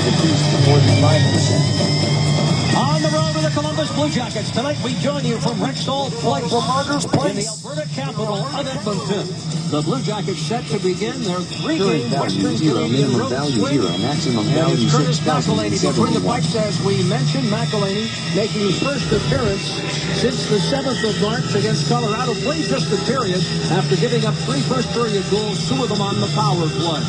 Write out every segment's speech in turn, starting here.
decreased to more than 5%. On the road to the Columbus Bluejackets. Tonight we join you from Rexall Place in the Alberta capital of Edmonton. The Bluejackets set to begin their three-game Western Canadian road swing. Maximum And value it's Curtis McElhaney between the 6,071. pipes, as we mentioned. McElhaney making his first appearance since the 7th of March against Colorado. Played just a period after giving up 3 first-period goals, 2 of them on the power play.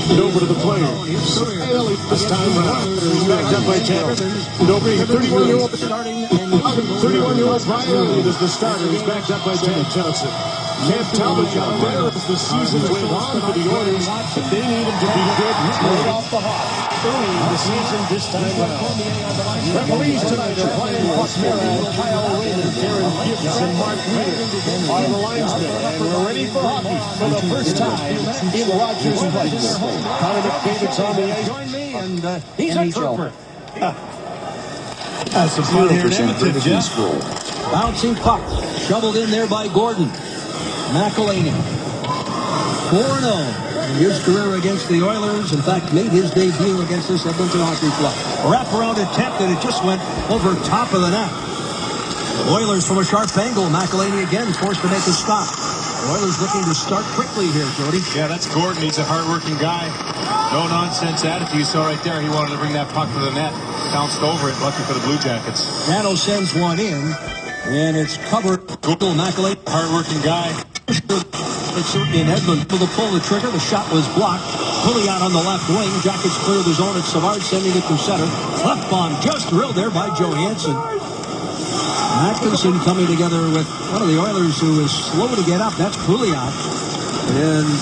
Over to the player. This time around. He's backed up by Tampa. Over 31-year-old. 31-year-old Brian Elliott is the starter. He's backed up by Johnson. Cam Talbot got better as the season went on for the Oilers. They need him to be good. Right off the hop. Early in the season this time around. Referees tonight are Brian Buckmara, Kyle Raymond, Darren Gibbs, and Mark Weir are the linesmen. And we're ready for hockey for the first time in Rogers Place. Connor McDavid's on the ice. Join me, and he's a trooper. That's a fun here in Edmonton, Jeff. Bouncing puck, shoveled in there by Gordon. McElhaney, 4-0 in his career against the Oilers. In fact, made his debut against this Edmonton Hockey Club. Wraparound attempt, and it just went over top of the net. Oilers from a sharp angle. McElhaney again forced to make a stop. Oilers looking to start quickly here, Jody. Yeah, that's Gordon. He's a hard-working guy. No-nonsense attitude. You saw right there, he wanted to bring that puck to the net. Bounced over it. Lucky for the Blue Jackets. Dano sends one in, and it's covered. Google McElhaney, hard-working guy. in Edmonton to pull the trigger. The shot was blocked. Pouliot on the left wing. Jackets clear the zone at Savard, sending it to center. Left bomb just drilled there by Johansson. Atkinson coming together with one of the Oilers who is slow to get up. That's Pouliot. And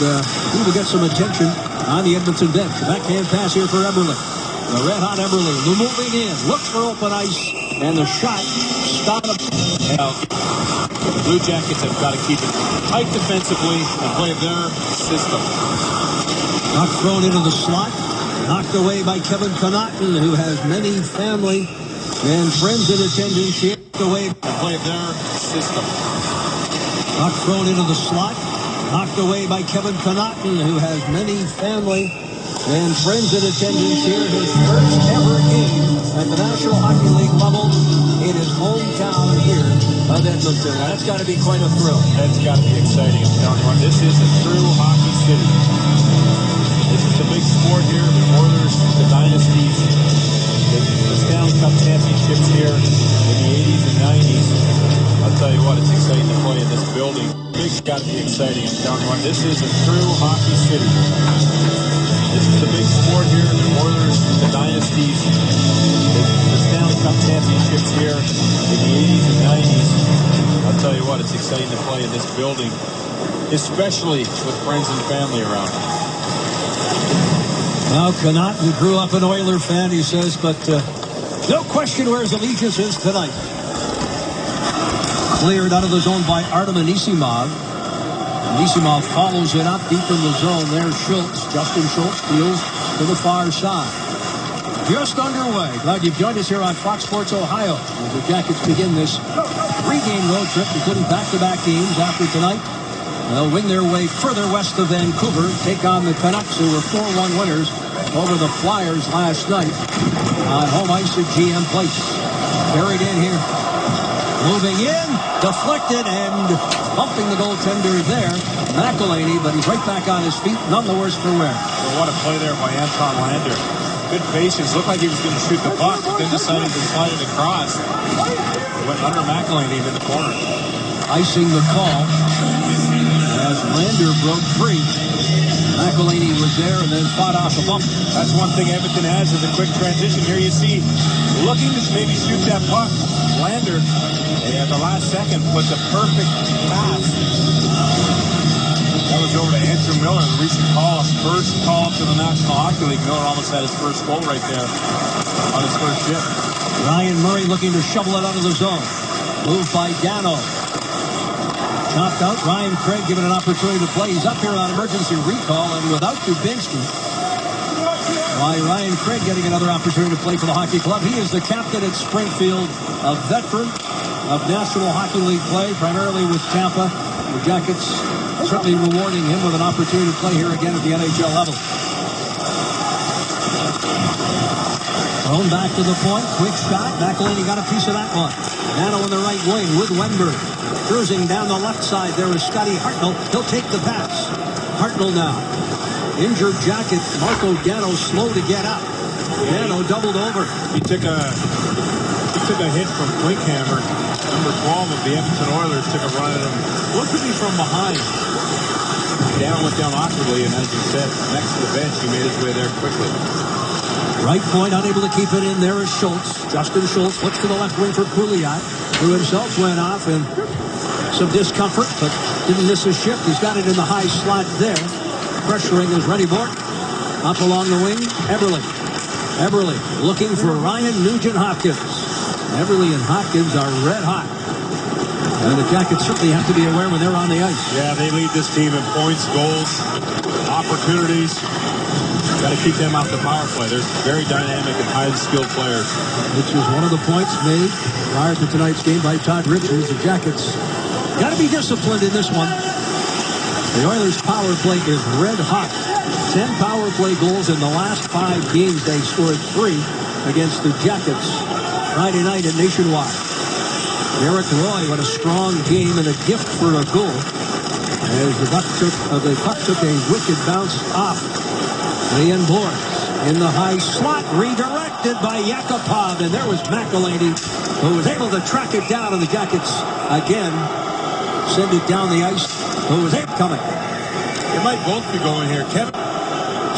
he will get some attention on the Edmonton bench. The backhand pass here for Eberle. The red-hot Eberle moving in. Looks for open ice. And the shot stopped. The Blue Jackets have got to keep it tight defensively and play their system. Puck thrown into the slot. Knocked away by Kevin Connaughton, who has many family and friends in attendance here. Away and play their system. Puck thrown into the slot. Knocked away by Kevin Connaughton, who has many family and friends in attendance here. His first ever game at the National Hockey League level in his hometown here of Edmonton. That's got to be quite a thrill. That's got to be exciting. I'm telling you, this is a true hockey city. This is a big sport here. The Oilers, the dynasties, the Stanley Cup championships here in the 80s and 90s. I'll tell you what, it's exciting to play in this building. It's got to be exciting. I'm telling you what, this is a true hockey city. This is a big sport here. The Oilers, the dynasties, the Stanley Cup championships here in the 80s and 90s. I'll tell you what, it's exciting to play in this building, especially with friends and family around. Now, Connaughton grew up an Oiler fan, he says, but no question where his allegiance is tonight. Cleared out of the zone by Artem Anisimov. Anisimov follows it up deep in the zone. There's Schultz. Justin Schultz deals to the far side. Just underway. Glad you've joined us here on Fox Sports Ohio as the Jackets begin this 3-game road trip, including back-to-back games after tonight. They'll wing their way further west of Vancouver, take on the Canucks, who were 4-1 winners over the Flyers last night on home ice at GM Place. Carried in here. Moving in, deflected, and bumping the goaltender there. McElhaney, but he's right back on his feet, none the worse for wear. Well, what a play there by Anton Lander. Good patience. Looked like he was going to shoot the puck, but then decided to slide it across. Went under McElhaney in the corner. Icing the call as Lander broke free. McElhaney was there and then fought off a bump. That's one thing Edmonton has is a quick transition. Here you see, looking to maybe shoot that puck. Lander, at the last second, put the perfect pass. That was over to Andrew Miller, the recent call, first call to the National Hockey League. Miller almost had his first goal right there on his first shift. Ryan Murray looking to shovel it out of the zone. Moved by Dano. Chopped out. Ryan Craig given an opportunity to play. He's up here on emergency recall and without Dubinsky. Why Ryan Craig getting another opportunity to play for the hockey club. He is the captain at Springfield, a veteran of National Hockey League play, primarily with Tampa. The Jackets certainly rewarding him with an opportunity to play here again at the NHL level. Thrown back to the point. Quick shot. McElhaney got a piece of that one. Nano in the right wing with Wenberg. Cruising down the left side. There is Scotty Hartnell. He'll take the pass. Hartnell now. Injured Jacket. Marco Gano slow to get up. Gano doubled over. He took a hit from Klinkhammer. Number 12 of the Edmonton Oilers took a run at him. Looked to be from behind. Down went down awkwardly, and as you said, next to the bench, he made his way there quickly. Right point, unable to keep it in. There is Schultz. Justin Schultz looks to the left wing for Pouliot, who himself went off in some discomfort, but didn't miss his shift. He's got it in the high slot there. Pressuring is Reddy Bork. Up along the wing, Eberle. Eberle looking for Ryan Nugent-Hopkins. Eberle and Hopkins are red hot. And the Jackets certainly have to be aware when they're on the ice. Yeah, they lead this team in points, goals, opportunities. Got to keep them off the power play. They're very dynamic and highly skilled players. Which was one of the points made prior to tonight's game by Todd Richards. The Jackets got to be disciplined in this one. The Oilers' power play is red hot. 10 power play goals in the last 5 games. They scored 3 against the Jackets Friday night at Nationwide. Derek Roy, what a strong game and a gift for a goal. As the puck took a wicked bounce off Ian Bourne in the high slot, redirected by Yakupov, and there was McElhaney, who was able to track it down, and the Jackets again send it down the ice. Who was coming? They might both be going here, Kevin.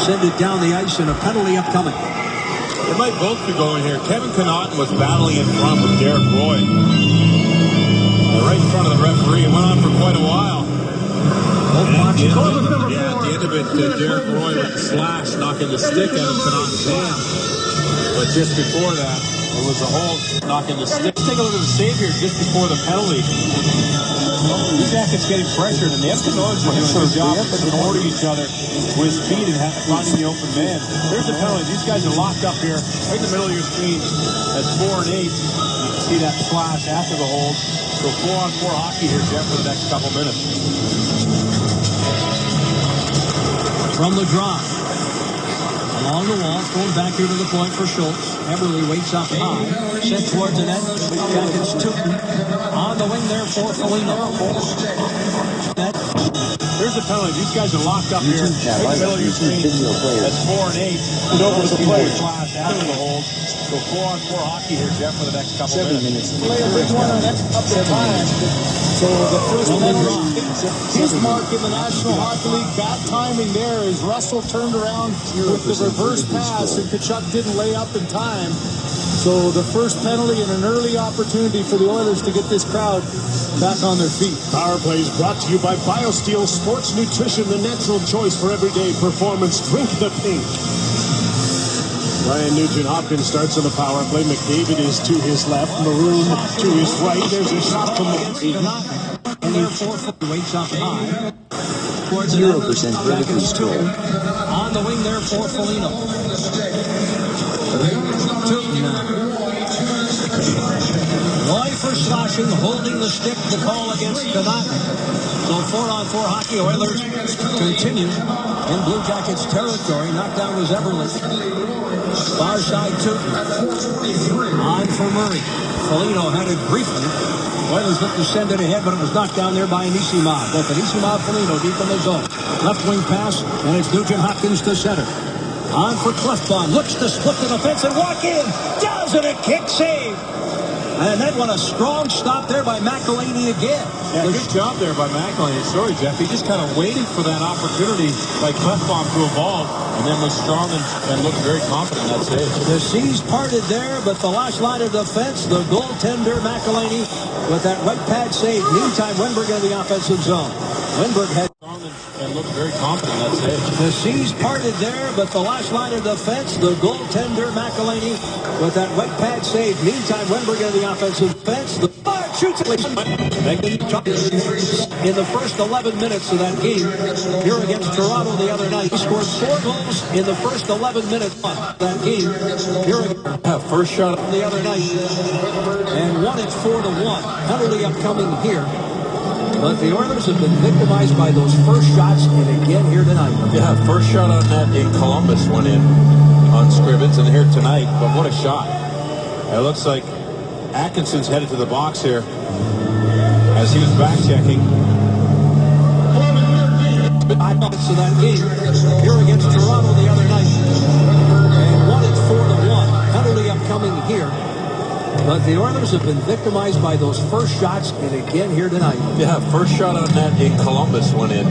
Send it down the ice, and a penalty upcoming. They might both be going here. Kevin Connaughton was battling in front with Derek Roy. Right in front of the referee. It went on for quite a while. At the end of it, Derek Roy with the slash knocking the stick out of Connaughton's hand. But just before that, it was a hold knocking the stick. Let's take a look at the save here just before the penalty. The Jackets getting pressured, and the Edmonton Oilers were doing a good job of supporting each other with speed and finding the open man. There's the penalty. These guys are locked up here, right in the middle of your screen. That's 4 and 8. You can see that flash after the hold. So 4-on-4 hockey here, Jeff, for the next couple minutes. From the draw. Along the wall, thrown back here to the point for Schultz. Eberle waits up high. Sent towards the net. Jackets Tootin. On the wing there for Foligno. There's the penalty. These guys are locked up here. Right in the middle of your screen. That's 4 and 8. And over to the play. Flash after the hold. So 4-on-4 hockey here, Jeff, for the next couple minutes. Play a big one on that up the time. So the first penalty, his mark in the National Hockey League. Bad timing there as Russell turned around with the reverse pass and Tkachuk didn't lay up in time. So the first penalty and an early opportunity for the Oilers to get this crowd back on their feet. Power Play is brought to you by BioSteel Sports Nutrition, the natural choice for everyday performance. Drink the pink. Ryan Nugent-Hopkins starts on the power play. McDavid is to his left. Maroon to his right. There's a shot from McDavid. And their 4-foot waits up high. 0% vertical score. On the wing there for Foligno. Roy for slashing, holding the stick. The call against Connaughton. So 4-on-4 hockey. Oilers continue in Blue Jackets territory. Knockdown was Eberle. Far side Tootin. On for Murray. Foligno had it briefly. Oilers looked to send it ahead, but it was knocked down there by Anisimov. Both Anisimov, Foligno deep in the zone. Left wing pass, and it's Nugent-Hopkins to center. On for Clefbaum. Looks to split the defense and walk in. Does it, a kick save. And then what a strong stop there by McElhaney again. Yeah, good job there by McElhaney. Sorry, Jeff. He just kind of waited for that opportunity by Clefbaum to evolve, and then was strong and looked very confident in that save. The seas parted there, but the last line of defense, the goaltender McElhaney with that right pad save. Meantime, Wenberg in the offensive zone. Wenberg had Strong and looked very confident in that save. the seas parted there, but the last line of defense, the goaltender McElhaney with that right pad save. Meantime, Wenberg in the offensive defense. The fire shoots it. In the first 11 minutes of that game here against Toronto the other night, he scored 4 goals in the first 11 minutes of that game here against first shot the other night, and won it 4-1. Penalty upcoming here. But the Oilers have been victimized by those first shots, and again here tonight. Yeah, first shot on that in Columbus went in unscrimmaged and here tonight. But what a shot. It looks like Atkinson's headed to the box here as he was back checking. I thought so that game here against Toronto the other night. And won it 4-1. Penalty upcoming here. But the Oilers have been victimized by those first shots, and again here tonight. Yeah, first shot on net in Columbus went in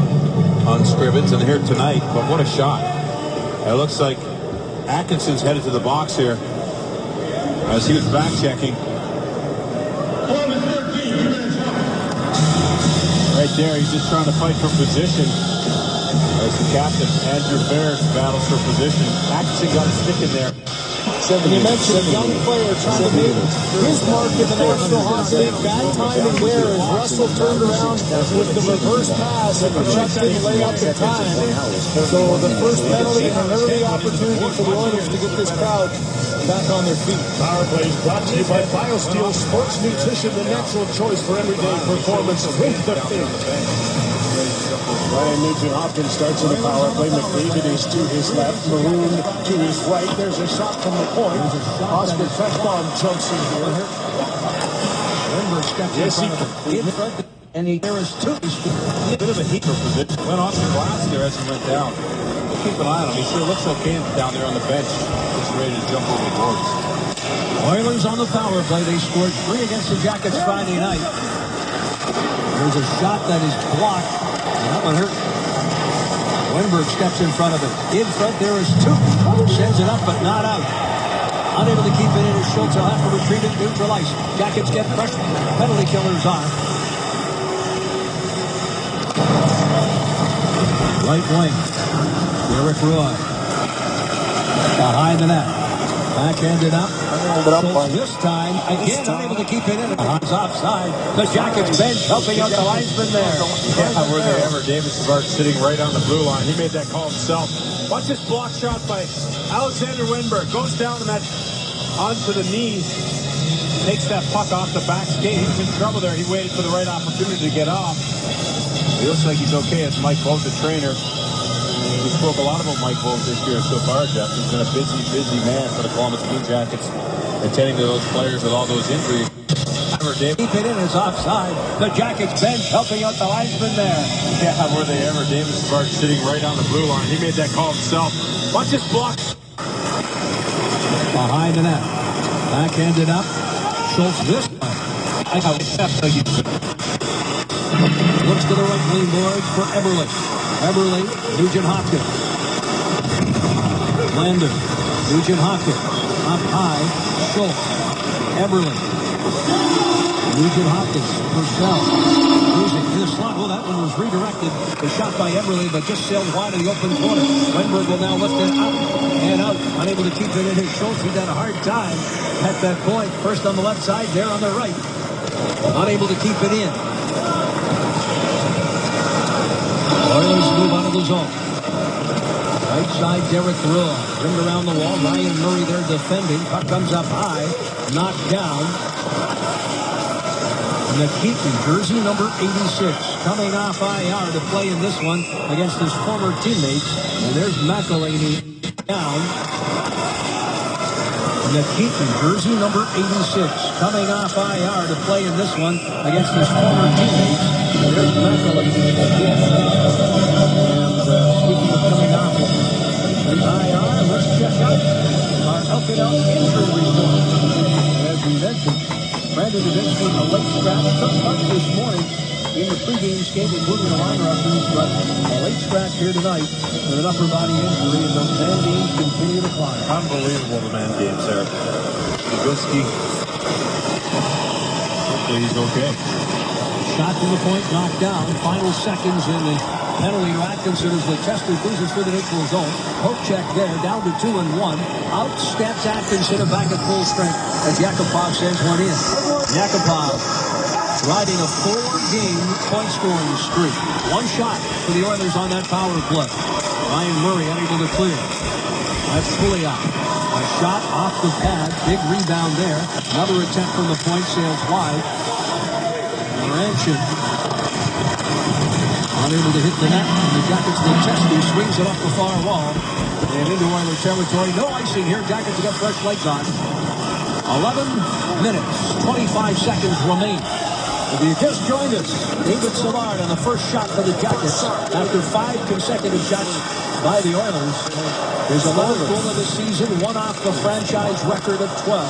on scrimmage and here tonight. But what a shot. It looks like Atkinson's headed to the box here as he was back checking. Right there, he's just trying to fight for position. As the captain, Andrew Ferris, battles for position. Atkinson got a stick in there. And you mentioned a young player trying to make his mark in the National Hockey League. Bad timing there as Russell turned around with the reverse pass and Chuck didn't lay up in time. So the first penalty and an early opportunity for the Oilers to get this crowd back on their feet. Power play is brought to you by BioSteel Sports Nutrition, the natural choice for everyday performance. Drink the fit. Ryan Nugent-Hopkins starts in the power play. McDavid is to his left. Maroon to his right. There's a shot from the point. Oscar Fekbaum jumps in here. Lindbergh steps in front of it. And there is two. A bit of a heat for position. Went off the glass there as he went down. We'll keep an eye on him. He sure looks okay down there on the bench. Just ready to jump over the boards. Oilers on the power play. They scored 3 against the Jackets Friday night. There's a shot that is blocked. That one hurt. Lindbergh steps in front of it. In front, there is two. Sends it up, but not out. Unable to keep it in. Schultz will have to retrieve it, neutralize. Jackets get crushed. Penalty killers on. Right wing. Derek Roy. Behind the net. Backhanded up. Schultz this time, again, unable to keep it in. It's offside. The Jackets bench helping out the linesman there. Yeah, were they ever. David Savard sitting right on the blue line. He made that call himself. Watch this block shot by Alexander Wennberg. Goes down onto the knee. Takes that puck off the back skate. He was in trouble there. He waited for the right opportunity to get off. It looks like he's okay. It's Mike Vogt, the trainer. We spoke a lot about Mike Vogt this year so far, Jeff. He's been a busy man for the Columbus Blue Jackets, attending to those players with all those injuries. Keep it in, it's offside. The Jackets bench helping out the linesman there. Yeah, were they ever. David Savard sitting right on the blue line. He made that call himself. Watch this block. Behind the net. Backhanded up. Schultz this time. Looks to the right wing boards for Eberle. Eberle, Nugent-Hopkins. Lander, Nugent-Hopkins. Up high, Schultz. Eberle. Nugent-Hopkins. Purcell. Losing in the slot. Well, that one was redirected. The shot by Eberle, but just sailed wide of the open corner. Wennberg will now lift it up and out. Unable to keep it in his Schultz. He's had a hard time at that point. First on the left side, there on the right. Unable to keep it in. Oilers move out of the zone. Right side, Derek Roy. Rimmed around the wall. Ryan Murray there defending. Puck comes up high. Knocked down. Nikitin, jersey number 86, coming off IR to play in this one against his former teammates. And there's McElhaney down. Nikitin, jersey number 86, coming off IR to play in this one against his former teammates. And there's McElhaney again. And speaking of coming off the IR, let's check out our Elkin Out injury report. As we mentioned, Brandon Davidsky, a late scratch, took part this morning in the pregame skate, including the line rushes, but a late scratch here tonight with an upper body injury, and those man games continue to climb. Unbelievable, the man games there. Davidsky, hopefully he's okay. Shot from the point, knocked down. Final seconds in the penalty to Atkinson as the Chester cruises through the neutral zone. Hope check there, down to 2-1. Out steps Atkinson and back at full strength as Yakupov sends one in. Yakupov riding a 4-game point scoring streak. One shot for the Oilers on that power play. Ryan Murray unable to clear. That's Pouliot. A shot off the pad. Big rebound there. Another attempt from the point, sails wide. Ranchin Unable to hit the net. And the Jackets will test. He swings it off the far wall. And into Oiler territory. No icing here. Jackets have got fresh legs on. 11 minutes, 25 seconds remain. If you just joined us, David Savard on the first shot for the Jackets after 5 consecutive shots by the Oilers. His 11th goal of the season, one off the franchise record of 12.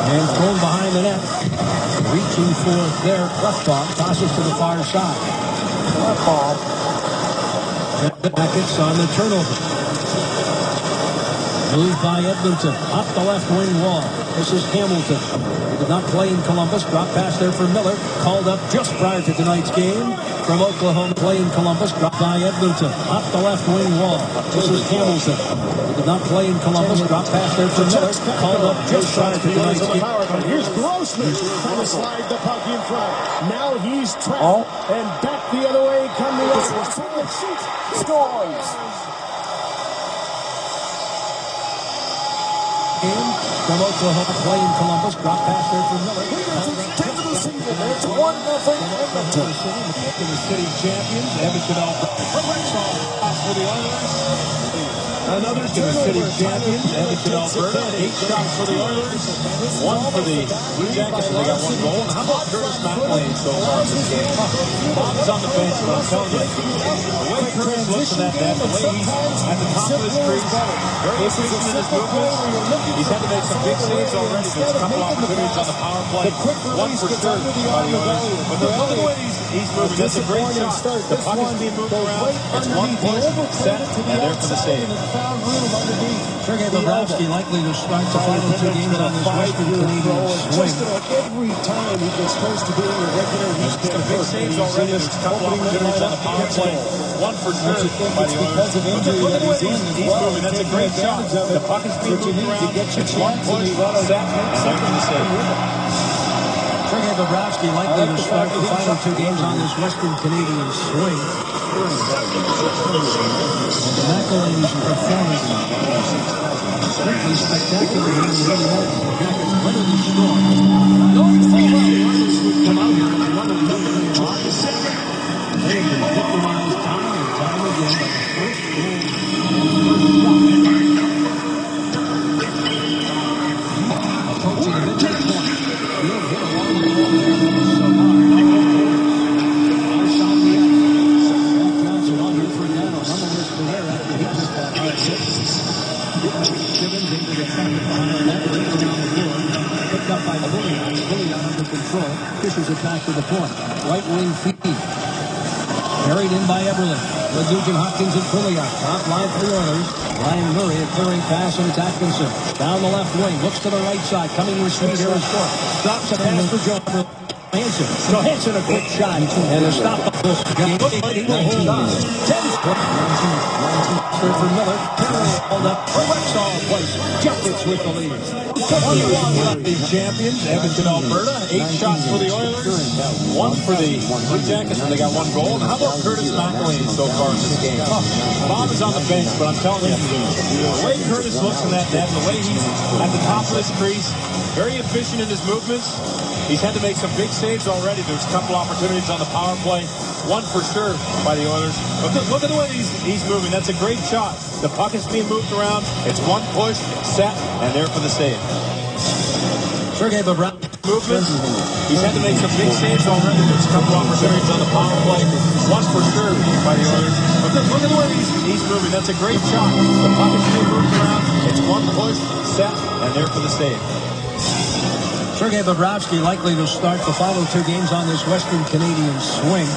And thrown behind the net. Reaching for their left ball. Tosses to the far side. Jackets on the turnover. Moved by Edmonton. Up the left wing wall. This is Hamilton. He did not play in Columbus. Drop pass there for Miller. Called up just prior to tonight's game. From Oklahoma, play in Columbus. Dropped by Edmonton. Up the left wing wall. This is Hamilton. He did not play in Columbus. Drop pass there for Miller. Called up just prior to tonight's game. Here's Grossman trying to slide the puck in front. Now he's trapped. And back the other way come the Oilers. Scores. From Oklahoma, play in Columbus. Drop pass there for Miller. It's 1-0 Edmonton. The city champions, Edmonton, Alberta. For the Oilers. Another to the city champions, Edmonton, Alberta. 8 shots for the Oilers. 1 for the Bluejackets, and they got 1 goal. And how about Curtis McElwain so far in this game? Bob is on the bench, but I'm telling you, the way Curtis looks in that net, the way he's at the top of his crease, very efficient in his movements. He's had to make some big saves already. There's a couple opportunities on the power play. 1 for sure by the Oilers. But look at the way he's moving. That's a great shot. The puck is being moved around. It's 1 push, set, and there for the save. Sergei Bobrovsky likely to start the final 2 games on this Western Canadian swing. Every time he gets close to being a regular, he's got big saves already. There's a couple opportunities on the power play. 1 for sure by the Oilers. Look at the way he's moving. That's a great shot. The puck is being moved around. It's 1 push, set, and there for the save. Sergei Bobrovsky likely to start the final 2 games on this Western Canadian swing. And McElwain's performance simply spectacular here in the early minutes. The Jackets weather the storm. Knowing full well the Oilers would come out here and run another hockey set. They have been victimized time and time again by the first goal and approaching the midway point. He'll hit along the wall there. So hard. Gibbons into the center behind the net, around the board. Picked up by Bluejackets. Bluejackets under control. Fisher's attack to the point. Right wing feed. Carried in by Eberle. With Nugent Hopkins and Bluejackets. Top line for the Oilers. Ryan Murray, a clearing pass, and it's Atkinson. Down the left wing. Looks to the right side. Coming with speed here is Ford. Drops a pass for Johansson. Johansson a quick shot. And a stop. Hold on. 10 for Miller. Hold up. Rexall place. Jackets with the lead. 1-1 the champions, Edmonton, Alberta. 8 shots for the Oilers. 1 for the Bluejackets, and they got 1 goal. And how about Curtis McElwain so far in this game? Bob is on the bench, but I'm telling you, the way Curtis looks in that net, the way he's at the top of his crease, very efficient in his movements. He's had to make some big saves already. There's a couple opportunities on the power play. 1 for sure by the Oilers. But look at the way he's moving. That's a great shot. The puck is being moved around. It's 1 push, set, and there for the save. Sergei Bobrovsky movements. He's had to make some big saves already. There's a couple opportunities on the power play. 1 for sure by the Oilers. But look at the way he's moving. That's a great shot. The puck is being moved around. It's 1 push, set, and there for the save. Sergei Bobrovsky likely to start the final 2 games on this Western Canadian swing.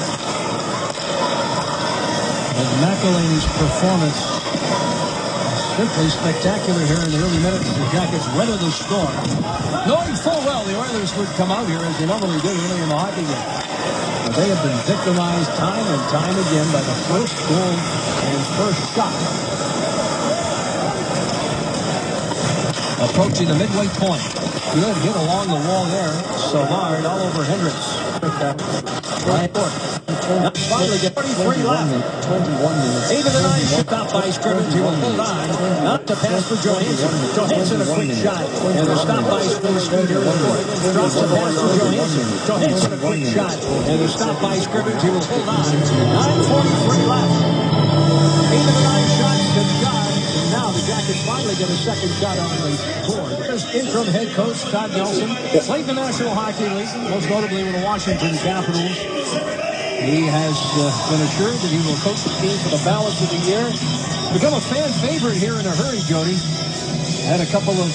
And McElwain's performance simply spectacular here in the early minutes. The Jackets weather the storm, knowing full well the Oilers would come out here as they normally do early in the hockey game. But they have been victimized time and time again by the first goal and first shot. Approaching the midway point. Good hit along the wall there. Savard all over Hendricks. Right. Finally get 43 left. 8 of the 9 shipped out by Scrimmage. He will hold on. Not to pass for Johansson. Johansson a quick shot. And the stop by Scrimmage here in the fourth. Drops the pass for Johansson. Johansson a quick shot. And the stop by Scrimmage. He will hold on. 9:43 left. 8 of the 9 shots to God. And now the Jackets finally get a second shot on the board. There's interim head coach Todd Nelson. Played the National Hockey League, most notably with the Washington Capitals. He has been assured that he will coach the team for the balance of the year. Become a fan favorite here in a hurry, Jody. Had a couple of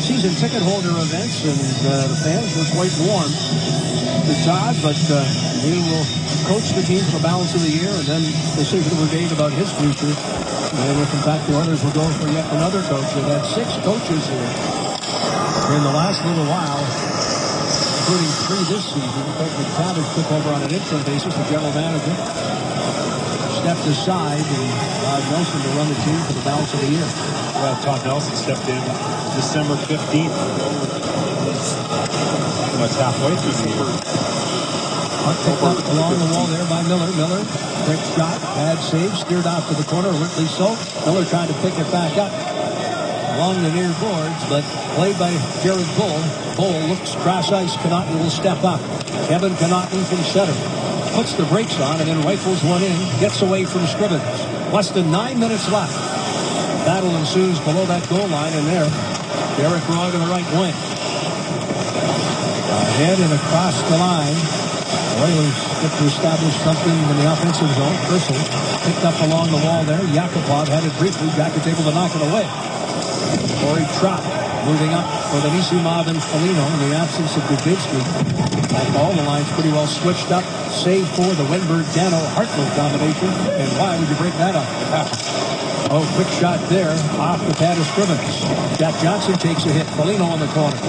season ticket holder events, and the fans were quite warm to Todd, but he will coach the team for the balance of the year, and then decision will be made about his future. And if, in fact, the Oilers will go for yet another coach. They've had 6 coaches here in the last little while, including 3 this season. Coach McTavish took over on an interim basis, the general manager. Stepped aside and allowed Nelson to run the team for the balance of the year. Well, Todd Nelson stepped in December 15th. That's halfway through the year. Picked up along the wall there by Miller. Miller, quick shot, bad save, steered out to the corner, Whitley so. Miller trying to pick it back up along the near boards, but played by Jared Bull. Bull looks cross ice. Connaughton will step up. Kevin Connaughton from center. Puts the brakes on and then rifles one in. Gets away from Scribbins. Less than 9 minutes left. Battle ensues below that goal line, and there, Derek Roy to the right wing. Ahead and across the line. Oilers get to establish something in the offensive zone. Brissel picked up along the wall there. Yakupov had it briefly. Jackets able to knock it away. Corey Trott moving up for the Nisimov and Foligno in the absence of Dubinsky. That ball, the line's pretty well switched up. Save for the Wenberg-Dano-Hartnell combination. And why would you break that up? Oh, quick shot there off the pad of Scrimmage. Jack Johnson takes a hit. Foligno on the corner.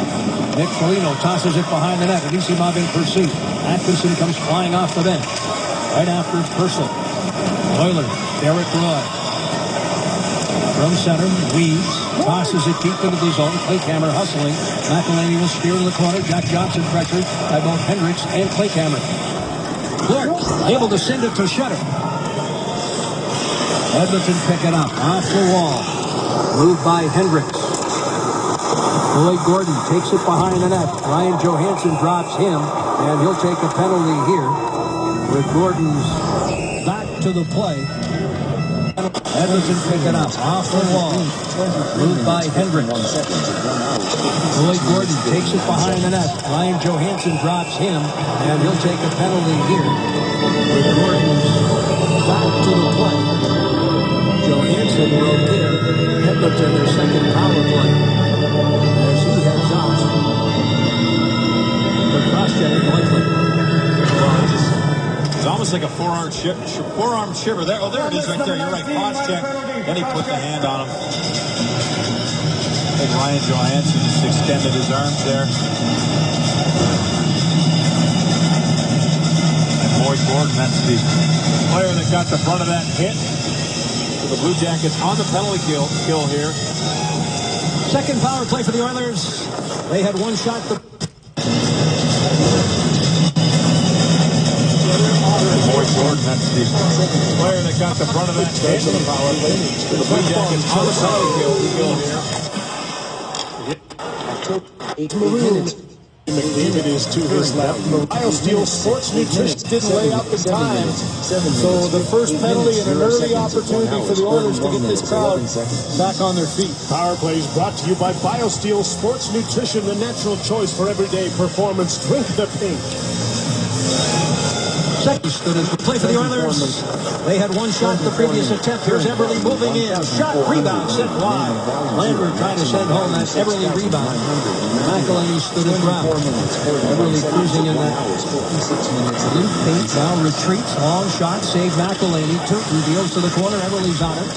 Nick Foligno tosses it behind the net. Nisimov in pursuit. Atkinson comes flying off the bench. Right after it's Purcell. Oilers, Derek Roy. From center, Weeds tosses it deep into the zone. Clayhammer hustling. McElhaney will steer in the corner. Jack Johnson pressured by both Hendricks and Clayhammer. Clark able to send it to Shutter. Edmonton pick it up off the wall. Moved by Hendricks. Lloyd Gordon takes it behind the net. Ryan Johansson drops him, and he'll take a penalty here with Gordon's back to the play. Edmonton pick it up off the wall. Moved by Hendricks. Lloyd Gordon takes it behind the net. Ryan Johansson drops him, and he'll take a penalty here with Gordon's back to the play. Johansson will give Edmonton their second power play as he heads out. The cross-checking likely. It's almost like a forearm shiver there. Oh, there it is right there. You're right. Cross-check. Then he put the hand on him. I think Ryan Johansson just extended his arms there. And Lloyd Gordon, that's the player that got the brunt of that hit. The Blue Jackets on the penalty kill here. Second power play for the Oilers. They had one shot. Lloyd Gordon, that's the player that got the brunt of that hit. The power play. The Blue Jackets on the penalty kill here. McDavid is to his left. BioSteel Sports Nutrition didn't lay up in time. So the first penalty and an early opportunity for the Oilers to get this crowd back on their feet. Power plays brought to you by BioSteel Sports Nutrition, the natural choice for everyday performance. Drink the pink. Second stood as the play for the Oilers. They had one shot the previous attempt. Here's Eberle moving in. Shot, rebound, sent wide. Lander trying to send home that Eberle rebound. McElhaney stood his ground. Eberle cruising in that blue paint. Now retreats. Long shot. Save McElhaney. Turton deals to the corner. Eberle's on it.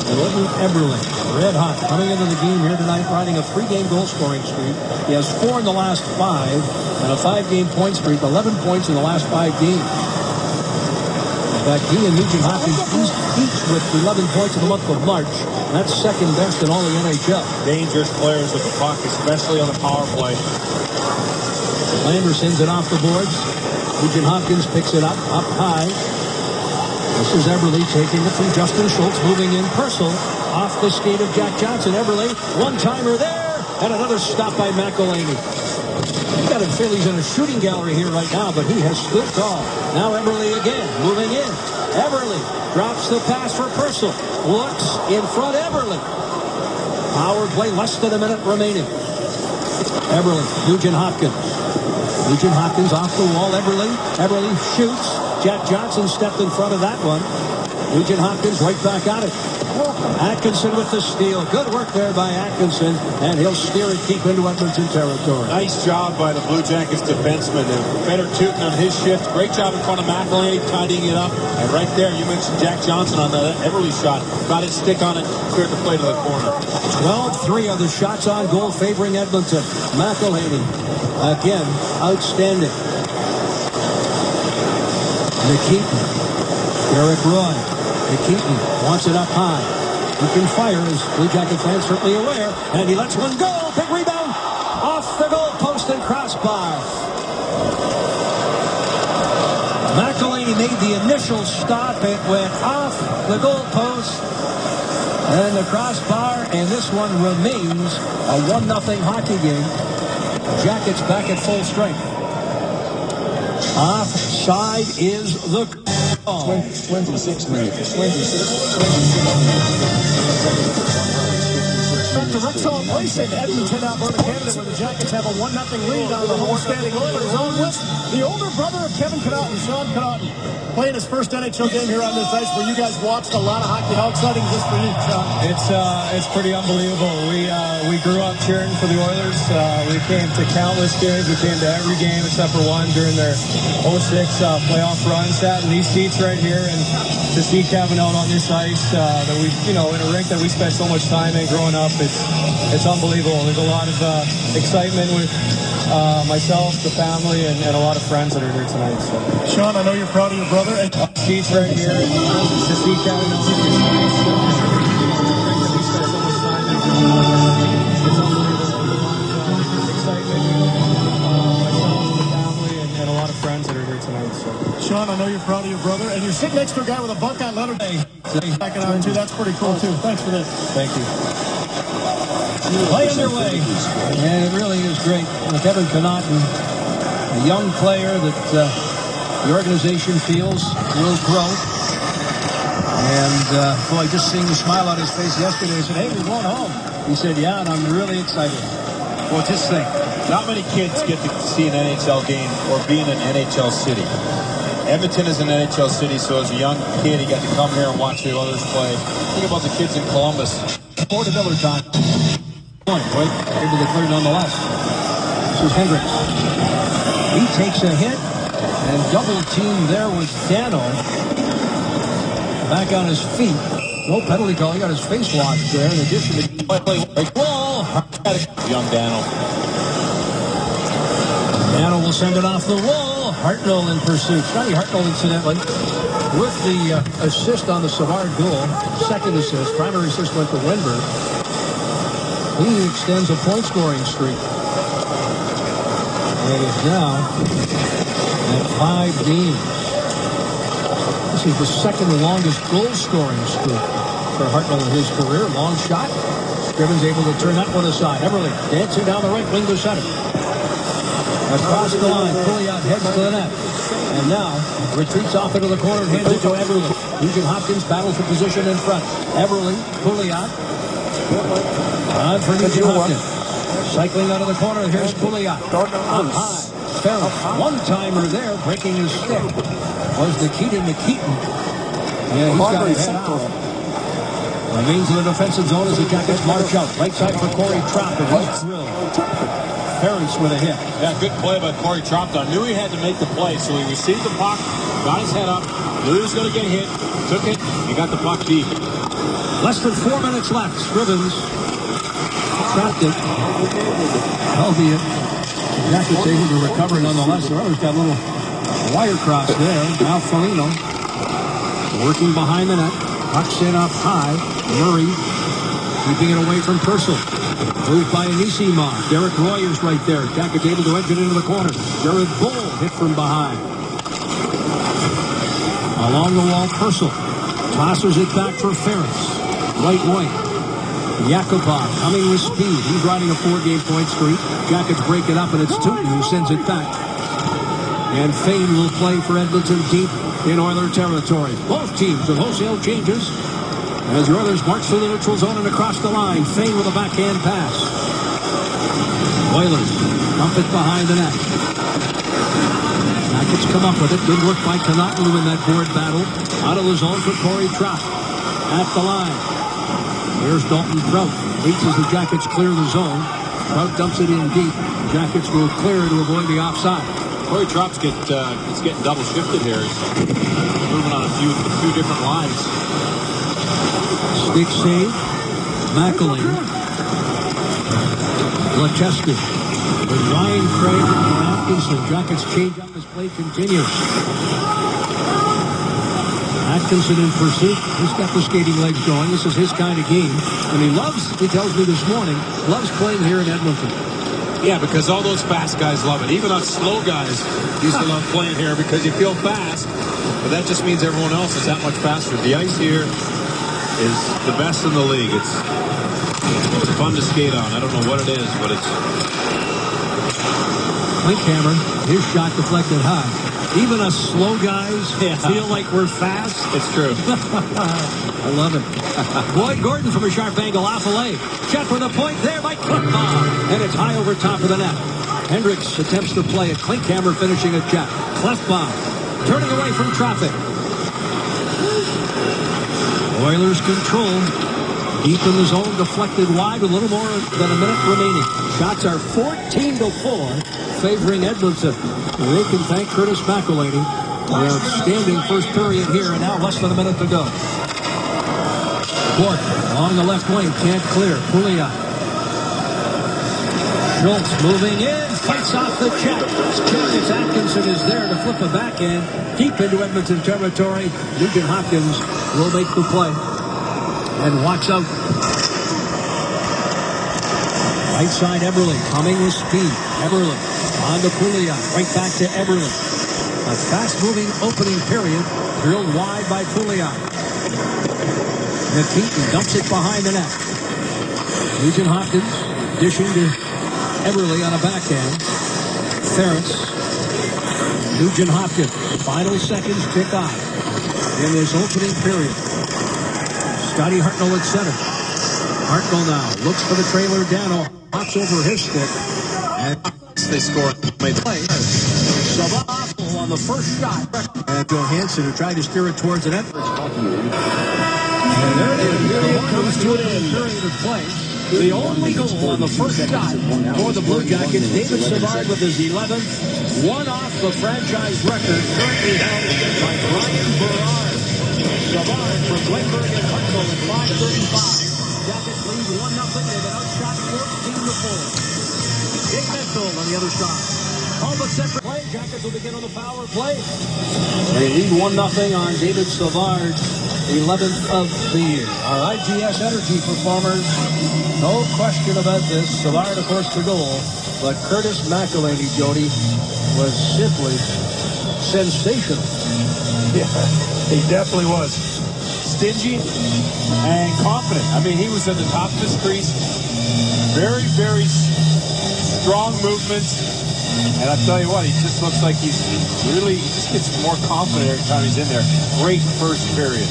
Jordan Eberle, red hot, coming into the game here tonight, riding a 3-game goal scoring streak. He has 4 in the last 5, and a 5-game point streak, 11 points in the last 5 games. In fact, he and Nugent Hopkins each with 11 points in the month of March. That's second best in all the NHL. Dangerous players with the puck, especially on the power play. Lander sends it off the boards. Nugent Hopkins picks it up high. This is Eberle taking it from Justin Schultz, moving in. Purcell off the skate of Jack Johnson. Eberle, one-timer there, and another stop by McElhaney. You got to feel he's in a shooting gallery here right now, but he has stood tall. Now Eberle again, moving in. Eberle drops the pass for Purcell. Looks in front, Eberle. Power play, less than a minute remaining. Eberle, Nugent Hopkins. Nugent Hopkins off the wall. Eberle shoots. Jack Johnson stepped in front of that one. Nugent Hopkins right back at it. Atkinson with the steal. Good work there by Atkinson, and he'll steer it deep into Edmonton territory. Nice job by the Blue Jackets defenseman. Better Tootin on his shift. Great job in front of McElhaney, tidying it up. And right there, you mentioned Jack Johnson on the Eberle shot. Got his stick on it, cleared the play to the corner. 12-3 of the shots on goal favoring Edmonton. McElhaney, again, outstanding. Nikitin, Derek Roy. Nikitin wants it up high. He can fire, as Blue Jacket fans certainly aware. And he lets one go. Big rebound off the goal post and crossbar. McElhaney made the initial stop. It went off the goal post and the crossbar. And this one remains a 1-0 hockey game. Jackets back at full strength. Offside is the call. 26 minutes. 26. Back to Rexall Place in Edmonton, Alberta, Canada, where the Jackets have a 1-0 lead on the homestanding Oilers. On with the older brother of Kevin Connaughton, Sean Connaughton, playing his first NHL game here on this ice, where you guys watched a lot of hockey. How exciting is this for you, Sean? It's pretty unbelievable. We grew up cheering for the Oilers. We came to countless games. We came to every game except for one during their 06 playoff run. Sat in these seats right here, and to see Kevin out on this ice that we, in a rink that we spent so much time in growing up, it's unbelievable. There's a lot of excitement with myself, the family, and a lot of friends that are here tonight. So. Sean, I know you're proud of your brother. Seats right here, and to see Kevin out on this ice, the rink that we spent so much time in growing up, it's unbelievable. There's a lot of excitement with myself, the family, and a lot of friends that are here tonight. So. Sean, I know you're proud of your brother, and you're sitting next to a guy with a Buckeye letter. Backing out too. That's pretty cool too. Thanks for this. Thank you. Play underway, and it really is great. Kevin Connaughton, a young player that the organization feels will grow. And, boy, just seeing the smile on his face yesterday, I said, hey, we're going home. He said, yeah, and I'm really excited. Well, just think. Not many kids get to see an NHL game or be in an NHL city. Edmonton is an NHL city, so as a young kid, he got to come here and watch the Oilers play. Think about the kids in Columbus. More to Miller time. Point, right? Able to clear nonetheless. This is Hendricks. He takes a hit and double team there with Dano. Back on his feet. No penalty call. He got his face washed there in addition to wall. Young Dano. Dano will send it off the wall. Hartnell in pursuit. Scotty Hartnell, incidentally, with the assist on the Savard goal. Second assist. Primary assist went to Wenberg. He extends a point-scoring streak. And is now at 5 games. This is the second longest goal-scoring streak for Hartnell in his career. Long shot. Scrivens able to turn that one aside. Eberle dancing down the right wing to center. Across the line, Pouliot heads to the net. And now retreats off into the corner and hands it to Eberle. Nugent Hopkins battles for position in front. Eberle, Pouliot. On for Nugent Hopkins. Cycling out of the corner. Here's Pouliot. Up high. Ferris. One-timer there, breaking his stick. Was Nikitin. Yeah, he's got his head out. Remains in the defensive zone as the Jackets march out. Right side for Corey Trout. Ferris with a hit. Yeah, good play by Corey Trout. Knew he had to make the play, so he received the puck, got his head up, knew he was going to get hit, took it, and got the puck deep. Less than 4 minutes left. Scrivens trapped it. Albeit, the Jackets able to recover nonetheless. The Oilers got a little wire cross there. Now Foligno working behind the net. Puck's in up high. Murray keeping it away from Purcell. Moved by Anisimov. Derek Roy is right there. Jackets able to edge it into the corner. Jared Bull hit from behind. Along the wall, Purcell tosses it back for Ferris. Right wing. Yakupov coming with speed. He's riding a 4-game point streak. Jackets break it up, and it's Tootin who sends it back. And Fane will play for Edmonton deep in Oiler territory. Both teams with wholesale changes as the Oilers march through the neutral zone and across the line. Fane with a backhand pass. Oilers dump it behind the net. Jackets come up with it. Good work by Konotlu in that board battle. Out of the zone for Corey Trout. At the line. Here's Dalton Trout. Waits as the Jackets clear the zone. Trout dumps it in deep. Jackets will clear to avoid the offside. Corey Trout's getting double shifted here. He's moving on a few different lines. Stick save. McElhinney. Lecheski. With Ryan Craig and Atkinson. Jackets change up as play continues. Atkinson in pursuit. He's got the skating legs going. This is his kind of game. And he tells me this morning, loves playing here in Edmonton. Yeah, because all those fast guys love it. Even us slow guys used to love playing here because you feel fast. But that just means everyone else is that much faster. The ice here is the best in the league. It's fun to skate on. I don't know what it is, but it's... Klinkhammer, his shot deflected high. Even us slow guys feel like we're fast. It's true. I love it. Boyd Gordon from a sharp angle off a leg. Check for the point there by Klefbom. And it's high over top of the net. Hendricks attempts to play it. Klinkhammer finishing a check. Klefbom turning away from traffic. Oilers control. Deep in the zone, deflected wide with a little more than a minute remaining. Shots are 14-4, favoring Edmonton. They can thank Curtis McElhinney for an outstanding first period here, and now less than a minute to go. Bork along the left wing, can't clear. Pouliot. Schultz moving in, fights off the check. It's Atkinson is there to flip a backhand deep into Edmonton territory. Nugent Hopkins will make the play. And walks out. Right side, Eberle coming with speed. Eberle on to Pouliot. Right back to Eberle. A fast-moving opening period. Drilled wide by Pouliot. Nikitin dumps it behind the net. Nugent Hopkins dishing to Eberle on a backhand. Ferris. Nugent Hopkins. Final seconds tick off in this opening period. Scotty Hartnell at center. Hartnell now looks for the trailer. Dano hops over his stick. And they score. Play. Savard on the first shot. And Johansson who tried to steer it towards the net. And there it is. It comes to an end. Period of play. The only goal on the first shot for the Bluejackets. David Savard with his 11th. One off the franchise record currently held by Brian Berard. Savard from Glenberg and Hartnell at 5:35. Jackets lead 1-0. They've been outshot 14-4. Big Mitchell on the other side. All but separate play. Jackets will begin on the power play. They lead 1-0 on David Savard, 11th of the year. Our IGS Energy performers, no question about this. Savard, of course, the goal. But Curtis McElhinney, Jody, was simply sensational. Yeah, he definitely was. Stingy and confident. I mean, he was at the top of his crease. Very, very strong movements. And I tell you what, he just looks like he just gets more confident every time he's in there. Great first period.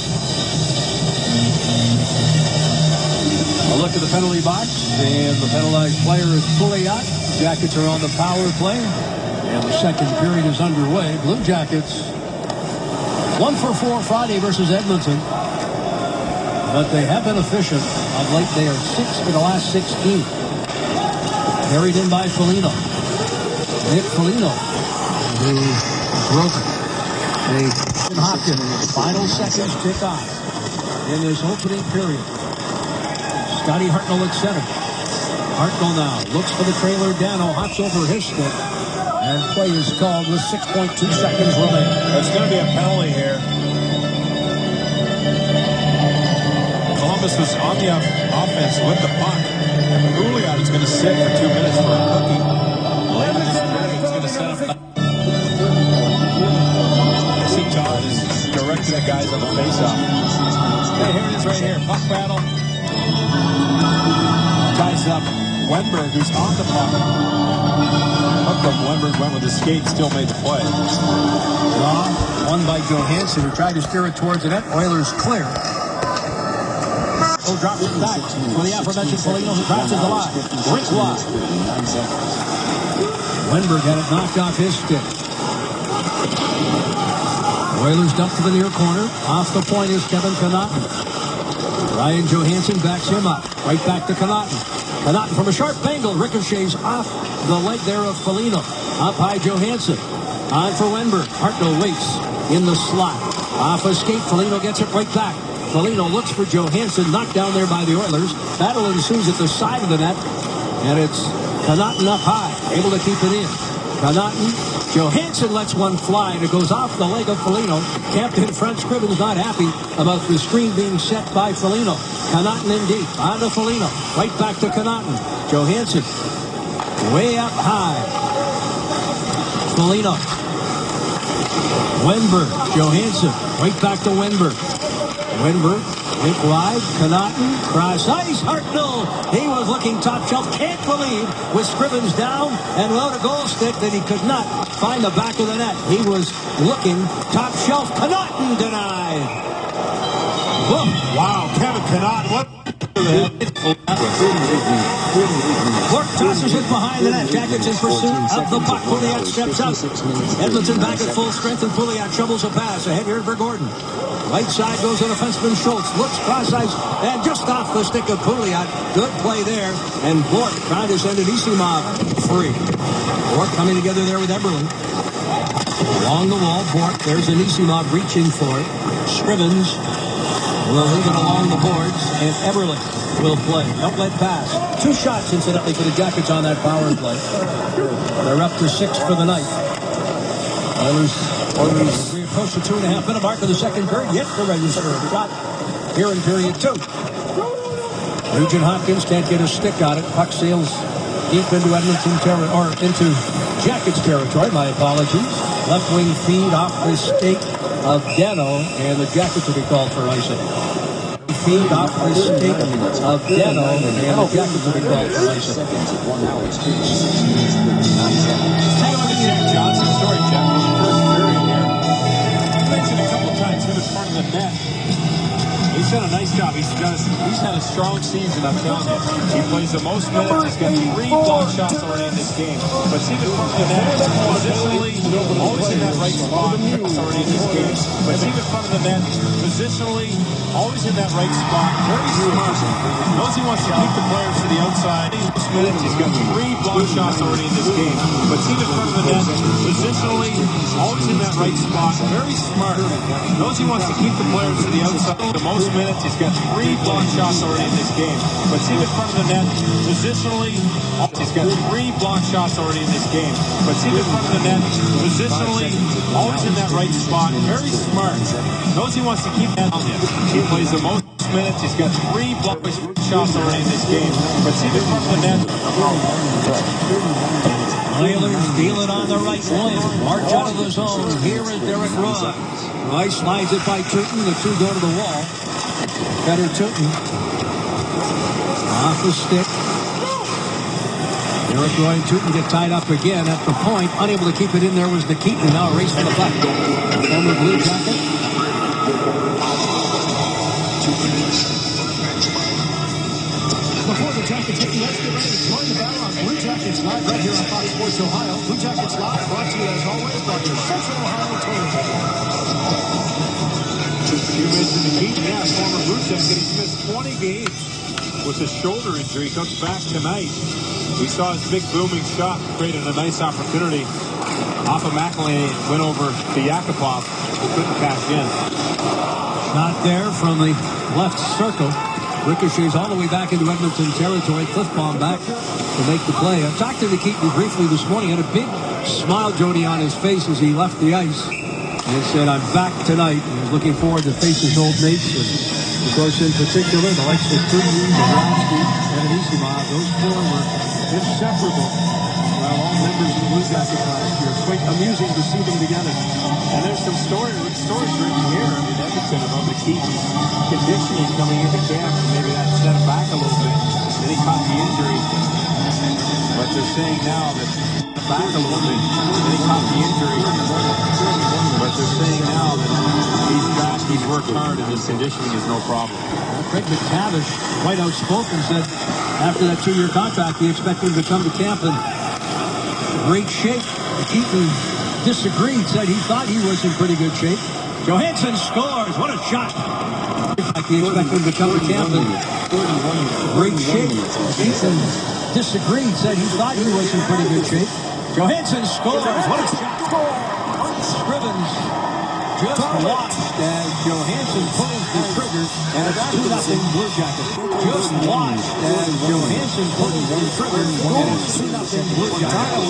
A look at the penalty box, and the penalized player is Pouliot. Jackets are on the power play, and the second period is underway. Blue Jackets 1-for-4 Friday versus Edmonton. But they have been efficient. Of late, they are 6 in the last 16. Carried in by Foligno. Nick Foligno, who broke a Hopkins. Final seconds tick off in this opening period. Scotty Hartnell at center. Hartnell now looks for the trailer. Dano hops over his stick. And play is called with 6.2 seconds remaining. There's going to be a penalty here. Columbus was on the offense with the puck. Pouliot is going to sit for 2 minutes for a rookie. Later this period, he's going to set up. I see Todd is direct looking at guys on the faceoff. Yeah, here it is right here. Puck battle. Ties up Wenberg, who's on the puck. Puck from Wenberg went with the skate, still made the play. Won by Johansson, who tried to steer it towards the net. Oilers clear. Drops it back for the aforementioned Foligno, who crosses the line. Rick wide. Wenberg had it knocked off his stick. Oilers dump to the near corner. Off the point is Kevin Connaughton. Ryan Johansson backs him up. Right back to Connaughton. Connaughton from a sharp angle ricochets off the leg there of Foligno. Up high Johansson. On for Wenberg. Hartnell waits in the slot. Off a skate. Foligno gets it right back. Foligno looks for Johansson. Knocked down there by the Oilers. Battle ensues at the side of the net. And it's Connaughton up high. Able to keep it in. Connaughton. Johansson lets one fly, and it goes off the leg of Foligno. Captain Franz Scrivens not happy about the screen being set by Foligno. Connaughton in deep. On to Foligno. Right back to Connaughton. Johansson way up high. Foligno. Wenberg. Johansson. Right back to Wenberg. Wenberg. Hit wide. Connaughton. Cross ice. Hartnell. He was looking top shelf. Can't believe with Scrivens down and without a goal stick that he could not find the back of the net. He was looking top shelf. Connaughton denied. Whoa. Wow, Kevin Connaughton, what? Clark tosses it behind the net. Jackets in pursuit of the puck. Pouliot steps up. Edmonton back at full strength, and Pouliot troubles a pass ahead here for Gordon. Right side goes the defenseman Schultz. Looks cross ice and just off the stick of Pouliot. Good play there. And Bork trying to send an Isimov free. Bork coming together there with Eberle. Along the wall, Bork. There's an Isimov reaching for it. Scrivens will leave it along the boards, and Eberle will play. Outlet pass. 2 shots, incidentally, for the Jackets on that power play. They're up to 6 for the night. Oilers we approach the 2.5-minute mark of the second period. Yet to register a shot here in period 2. Nugent Hopkins can't get a stick on it. Puck sails deep into Edmonton territory, or into Jackets territory. My apologies. Left wing feed off the stake of Deno, and the Jackets will be called for icing. Feed off the stake of Deno, and the Jackets will be called for icing. Take a look at Jack Johnson's story, Jack, from the first period here. I mentioned a couple times him in front of the net. He's done a nice job. He's had a strong season, I'm telling you. He plays the most minutes. He's got 3 block shots already in this game. But see the front of the net, positionally, always in that right spot. It's already in this game. But see the front of the net, positionally, always in that right spot. Very smart. Knows he wants to keep the players to the outside. Most minutes, he's got 3 block shots already in this game. But see the front of the net, positionally, always in that right spot. Very smart. Knows he wants to keep the players to the outside. The most minutes, he's got 3 block shots already in this game. But see the front of the net, positionally, he's got 3 block shots already in this game. But see the front of the net, positionally, always in that right spot. Very smart. Knows he wants to keep that on him. He plays the most minutes. He's got 3 block shots already in this game. But see the front of the net. Oilers feel it on the right wing. March out of the zone. Here is Derek Roy. Roy slides it by Tooten. The 2 go to the wall. Better Tooten. Off the stick. Derek Roy and Tooten get tied up again at the point. Unable to keep it in there was Nikitin. Now a race for the puck. Former Blue Jacket. Before the Jackets hit, let's get ready to join the battle on Blue Jackets Live right here on Fox Sports Ohio. Blue Jackets Live brought to you as always by your Central Ohio Total. You mentioned the Keaton, former Blue Jacket. He's missed 20 games with a shoulder injury. He comes back tonight. We saw his big booming shot, created a nice opportunity. Off of McElhinney, went over to Yakupov, who couldn't cash in. Shot there from the left circle. Ricochets all the way back into Edmonton territory. Cliffbaum back to make the play. I talked to Nikitin briefly this morning. Had a big smile, Jody, on his face as he left the ice. And he said, I'm back tonight. And he's looking forward to face his old mates. And of course, in particular, the likes of Tooten, Bobrovsky, and Isimov. Those 4 were inseparable. Well, all members of the Blue Jackets last year. Quite amusing to see them together. And there's some stories written here. I mean, Edmonton about McKee's conditioning coming into camp. Maybe that set him back a little bit. Then he caught the injury. But they're saying now that back a little bit. Then he caught the injury. But they're saying now that he's back. He's worked hard and his conditioning is no problem. Craig McTavish, quite outspoken, said after that 2-year contract, he expected him to come to camp in great shape. Keaton disagreed, said he thought he was in pretty good shape. Johansson scores. What a shot. He expected him to come to camp in great shape. Keaton disagreed, said he thought he was in pretty good shape. Johansson scores. What a shot. Scrivens just watched as Johansson pulls the trigger, and it's 2-0 Blue Jackets. Just watched as Johansson pulls the trigger, and it's 2-0 Blue Jackets.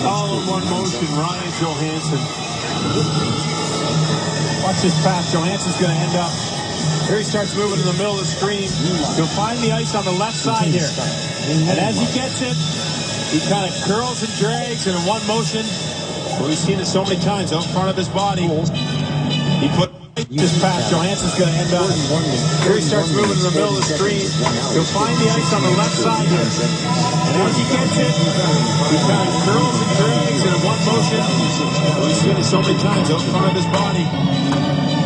All in one motion, Ryan Johansson. Watch this pass. Johansson's going to end up. Here he starts moving in the middle of the screen. He'll find the ice on the left side here. And as he gets it, he kind of curls and drags, and in one motion, we've seen it so many times out in front of his body. He put this pass. Johansson's going to end up. Here he starts moving in the middle of the screen. He'll find the ice on the left side here. And as he gets it, he kind of curls and drags, and in one motion, we've seen it so many times out in front of his body.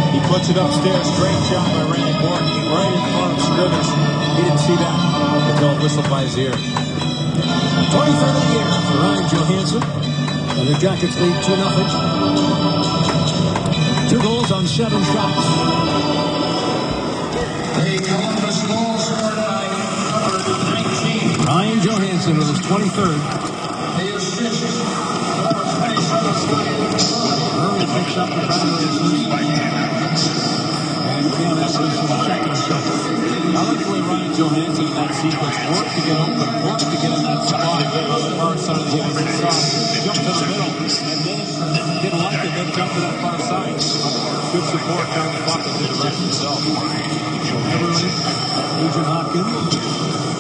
He puts it upstairs. Great job by Randy Morton. Right in front of Scrivens. He didn't see that until it whistled by his ear. 23rd of the year for Ryan Johansson. And the Jackets lead 2-0. 2 goals on 7 shots. The Columbus goal scored by number 19. Ryan Johansson with his 23rd. The assist for 27. Early picks up the primary assist. And Cam Evans in the second shot. I like the way Ryan Johansson in that sequence worked to get open, worked to get in that spot on the far side of the ice himself, jumped to the middle, and then didn't like it, then jumped to that far side. Good support down the bucket to the rest himself. Beverly, Nugent Hopkins.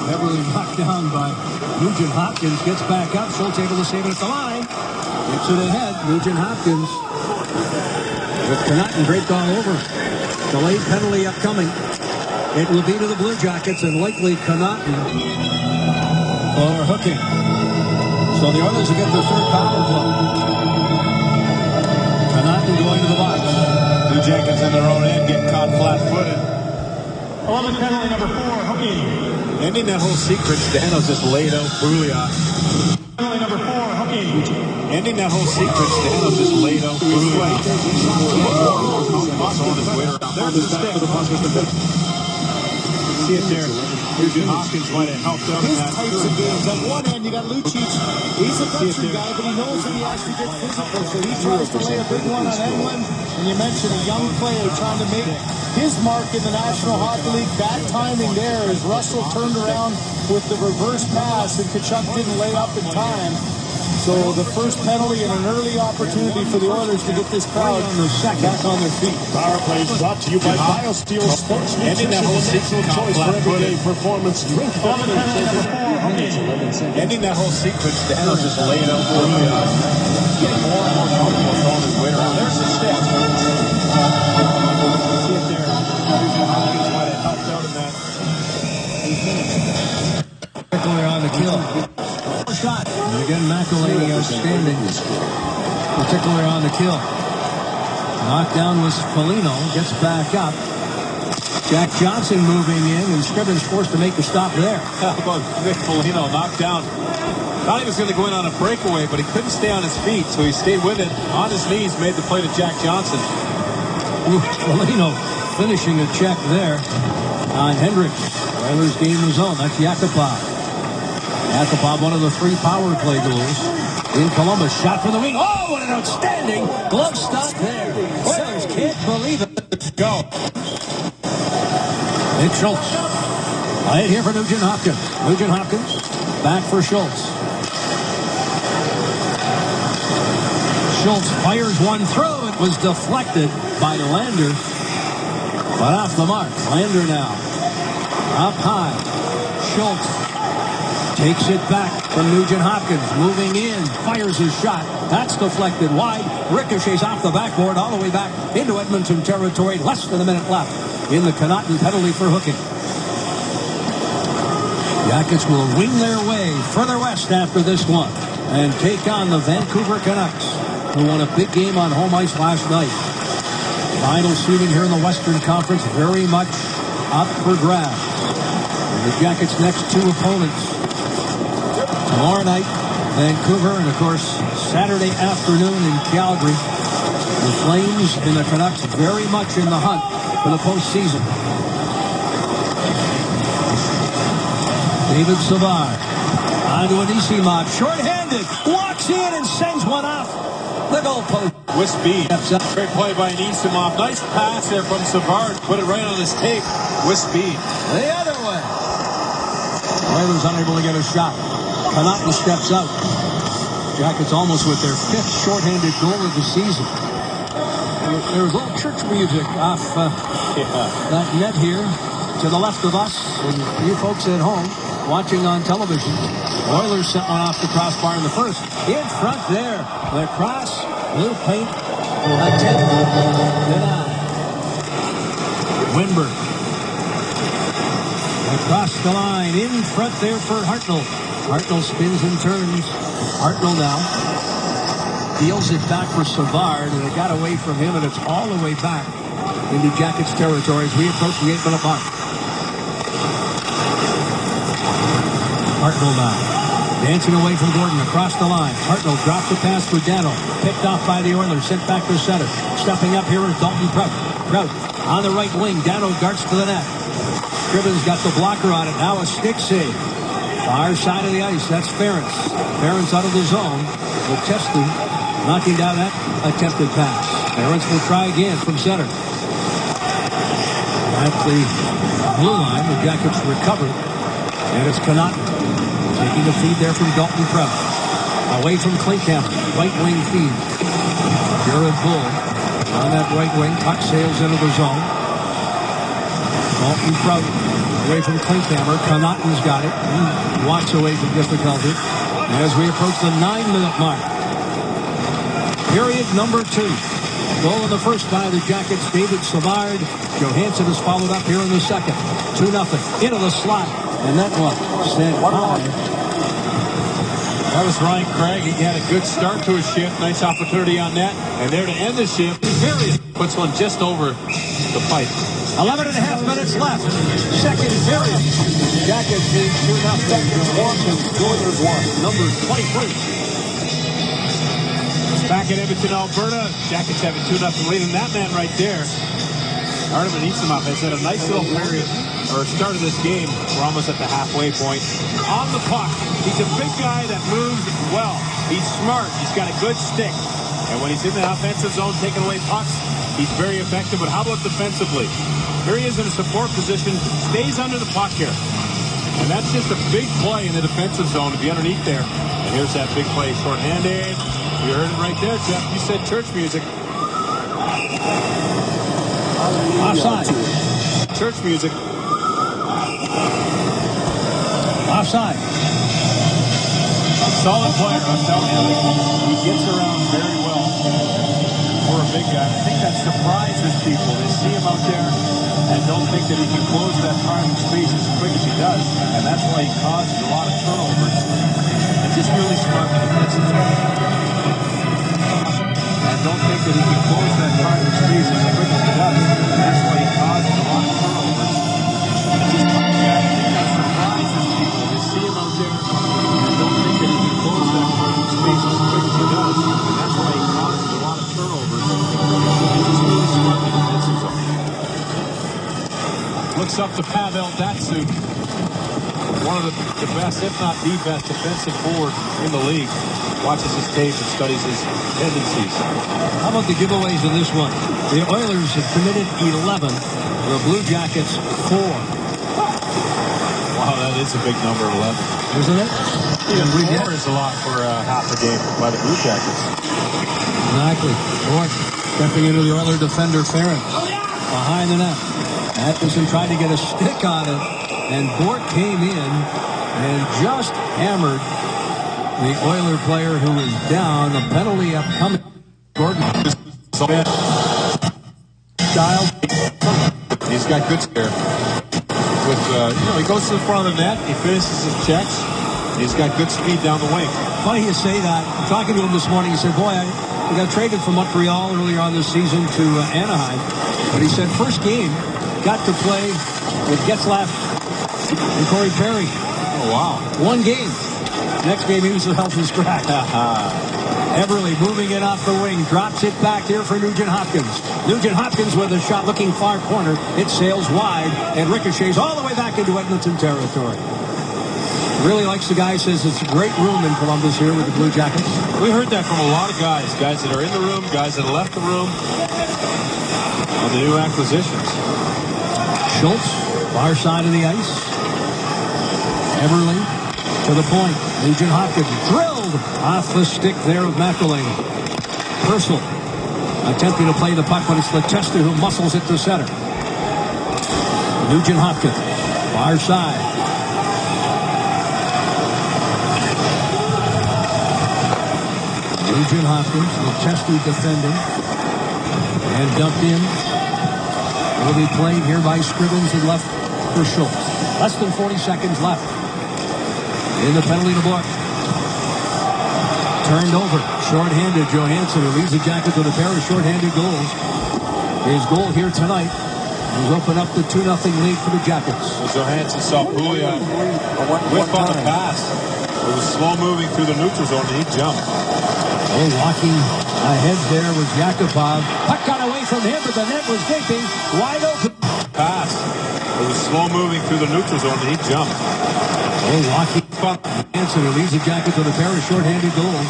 Beverly knocked down by Nugent Hopkins. Gets back up. Schultz able to save it at the line. Gets it ahead. Nugent Hopkins with Connaughton draped all over. Delayed penalty upcoming. It will be to the Blue Jackets and likely Connaughton for hooking. So the Oilers will get their third power play. Connaughton going to the box. Blue Jackets in their own end get caught flat-footed. 11 penalty number 4, hooking. Ending that whole sequence, Dano's just laid out Bouliot. Penalty number 4, hooking. Ending that whole sequence, Dano's just laid out Bouliot. There's the stick. See it there. Nugent Hopkins might have helped out in that. Types of games. On one end, you got Lucic. He's a veteran guy, but he knows that he has to get physical. So he tries to lay a big one on Edmonton. And you mentioned a young player trying to make his mark in the National Hockey League. Bad timing there as Russell turned around with the reverse pass and Tkachuk didn't lay up in time. So the first penalty and an early opportunity for the Oilers to get this crowd back on their feet. Power play is brought to you by BioSteel Sports Nutrition, the natural choice for everyday performance. Drink Ending that whole sequence, Dano's just laid out Bouliot. Getting more and more comfortable throwing his weight around. There's the stick. See it there. Nugent Hopkins might have helped out in that. Particularly on the kill. Shot. And again, McElhaney outstanding. Particularly on the kill. Knockdown was Foligno. Gets back up. Jack Johnson moving in, and Scrivens forced to make the stop there. How about Nick Foligno knocked down? Thought he was going to go in on a breakaway, but he couldn't stay on his feet, so he stayed with it. On his knees, made the play to Jack Johnson. Foligno finishing a check there on Hendricks. Oilers gain the zone. That's Yakupov. Yakupov, one of the 3 power play goals in Columbus. Shot from the wing. Oh, what an outstanding glove stop there. Oilers can't believe it. Go. Nick Schultz. Right here for Nugent Hopkins. Nugent Hopkins back for Schultz. Schultz fires one through. It was deflected by Lander. But off the mark. Lander now. Up high. Schultz. Takes it back from Nugent Hopkins. Moving in. Fires his shot. That's deflected wide. Ricochets off the backboard all the way back into Edmonton territory. Less than a minute left in the Connaughton penalty for hooking. Jackets will wing their way further west after this one and take on the Vancouver Canucks, who won a big game on home ice last night. Final seeding here in the Western Conference very much up for grabs. And the Jackets' next two opponents tomorrow night, Vancouver, and of course Saturday afternoon in Calgary. The Flames and the Canucks very much in the hunt for the postseason. David Savard onto Anisimov, short-handed, walks in and sends one off the goalpost. With speed. Great play by Anisimov. Nice pass there from Savard. Put it right on his tape with speed. The other way. Oilers unable to get a shot. Connaughton steps out. Jackets almost with their fifth shorthanded goal of the season. There was a little church music off that net here to the left of us and you folks at home watching on television. Oilers sent one off the crossbar in the first. In front there. The cross. Blue paint. Attempt denied. Winberg. Across the line. In front there for Hartnell. Hartnell spins and turns. Hartnell now deals it back for Savard, and it got away from him, and it's all the way back into Jackets territory as we approach the 8-minute mark. Hartnell now dancing away from Gordon across the line. Hartnell drops the pass for Dano. Picked off by the Oilers. Sent back to center. Stepping up here is Dalton Prout. Prout on the right wing. Dano darts to the net. Scrivens got the blocker on it. Now a stick save. Far side of the ice. That's Ferentz. Ferentz out of the zone. With Cheston knocking down that attempted pass. Ferentz will try again from center. At the blue line, the Jackets recovered. And it's Connaughton taking a feed there from Dalton Prout. Away from Klinkhammer. Right wing feed. Jared Bull on that right wing. Puck sails into the zone. Dalton Prout away from Klinkhammer. Connaughton's got it. He walks away from difficulty as we approach the 9-minute mark. Period number 2. Goal in the first by the Jackets, David Savard. Johansson is followed up here in the second. 2-0 into the slot. And that one sent high. That was Ryan Craig. He had a good start to his shift. Nice opportunity on net. And there to end the shift, period. Puts one just over the pipe. 11 and a half minutes left. Second period. Jackets lead 2-0. Washington Oilers 1. Number 23. Back in Edmonton, Alberta. Jackets have a 2-0 lead. And that man right there, Artem Anisimov, has had a nice little period or start of this game. We're almost at the halfway point. On the puck. He's a big guy that moves well. He's smart. He's got a good stick. And when he's in the offensive zone taking away pucks, he's very effective. But how about defensively? Here he is in a support position. Stays under the puck here. And that's just a big play in the defensive zone to be underneath there. And here's that big play. Short-handed. You heard it right there, Jeff. You said church music. Offside. Church music. Offside. Solid player, I'm telling you. He gets around very well for a big guy. I think that surprises people. They see him out there and don't think that he can close that time and space as quick as he does. And that's why he causes a lot of turnovers. And just really smart defensive zone. And don't think that he can close that time and space as quick as he does. And that's why he causes a lot of turnovers. And just I think that surprises people. They see him out there and don't think that he can close that time and space as quick as he does. And that's why he causes a lot of turnovers. And just really smart defensive zone. Looks up to Pavel Datsyuk. One of the best, if not the best, defensive forward in the league. Watches his tape and studies his tendencies. How about the giveaways in this one? The Oilers have committed 11. The Blue Jackets 4. Wow, that is a big number, 11. Isn't it? Yeah, 4 is a lot for half a game by the Blue Jackets. Exactly. Bourque stepping into the Oiler defender, Ferentz. Behind the net. Atkinson tried to get a stick on it, and Bourque came in and just hammered the Oiler player who is down. The penalty upcoming. Gordon. Child. He's got good scare. With he goes to the front of the net. He finishes his checks. He's got good speed down the wing. Funny you say that. Talking to him this morning, he said, boy, we got traded from Montreal earlier on this season to Anaheim. But he said, first game, got to play with Getzlaff and Corey Perry. Oh, wow. One game. Next game, he was a health and scratch. Everly moving it off the wing. Drops it back here for Nugent Hopkins. Nugent Hopkins with a shot looking far corner. It sails wide and ricochets all the way back into Edmonton territory. Really likes the guy. Says it's a great room in Columbus here with the Blue Jackets. We heard that from a lot of guys that are in the room, guys that have left the room on the new acquisitions. Schultz, far side of the ice. Everly to the point. Nugent Hopkins drilled off the stick there of McElwain. Purcell attempting to play the puck, but it's Letestu who muscles it to center. Nugent Hopkins, far side. Nugent Hopkins, Letestu defending, and dumped in. Will be played here by Scrivens and left for Schultz. Less than 40 seconds left in the penalty to block. Turned over, short-handed Johansson, who leads the Jackets with a pair of short-handed goals. His goal here tonight has opened up the 2-0 lead for the Jackets. Johansson saw Pouliot whip on the pass. It was slow moving through the neutral zone, and he jumped. Walking ahead there was Yakupov. Puck got away from him, but the net was gaping. Wide open. Pass. It was slow moving through the neutral zone, and he jumped. Walking. Johansson, who leads the Jackets with a pair of short-handed goals.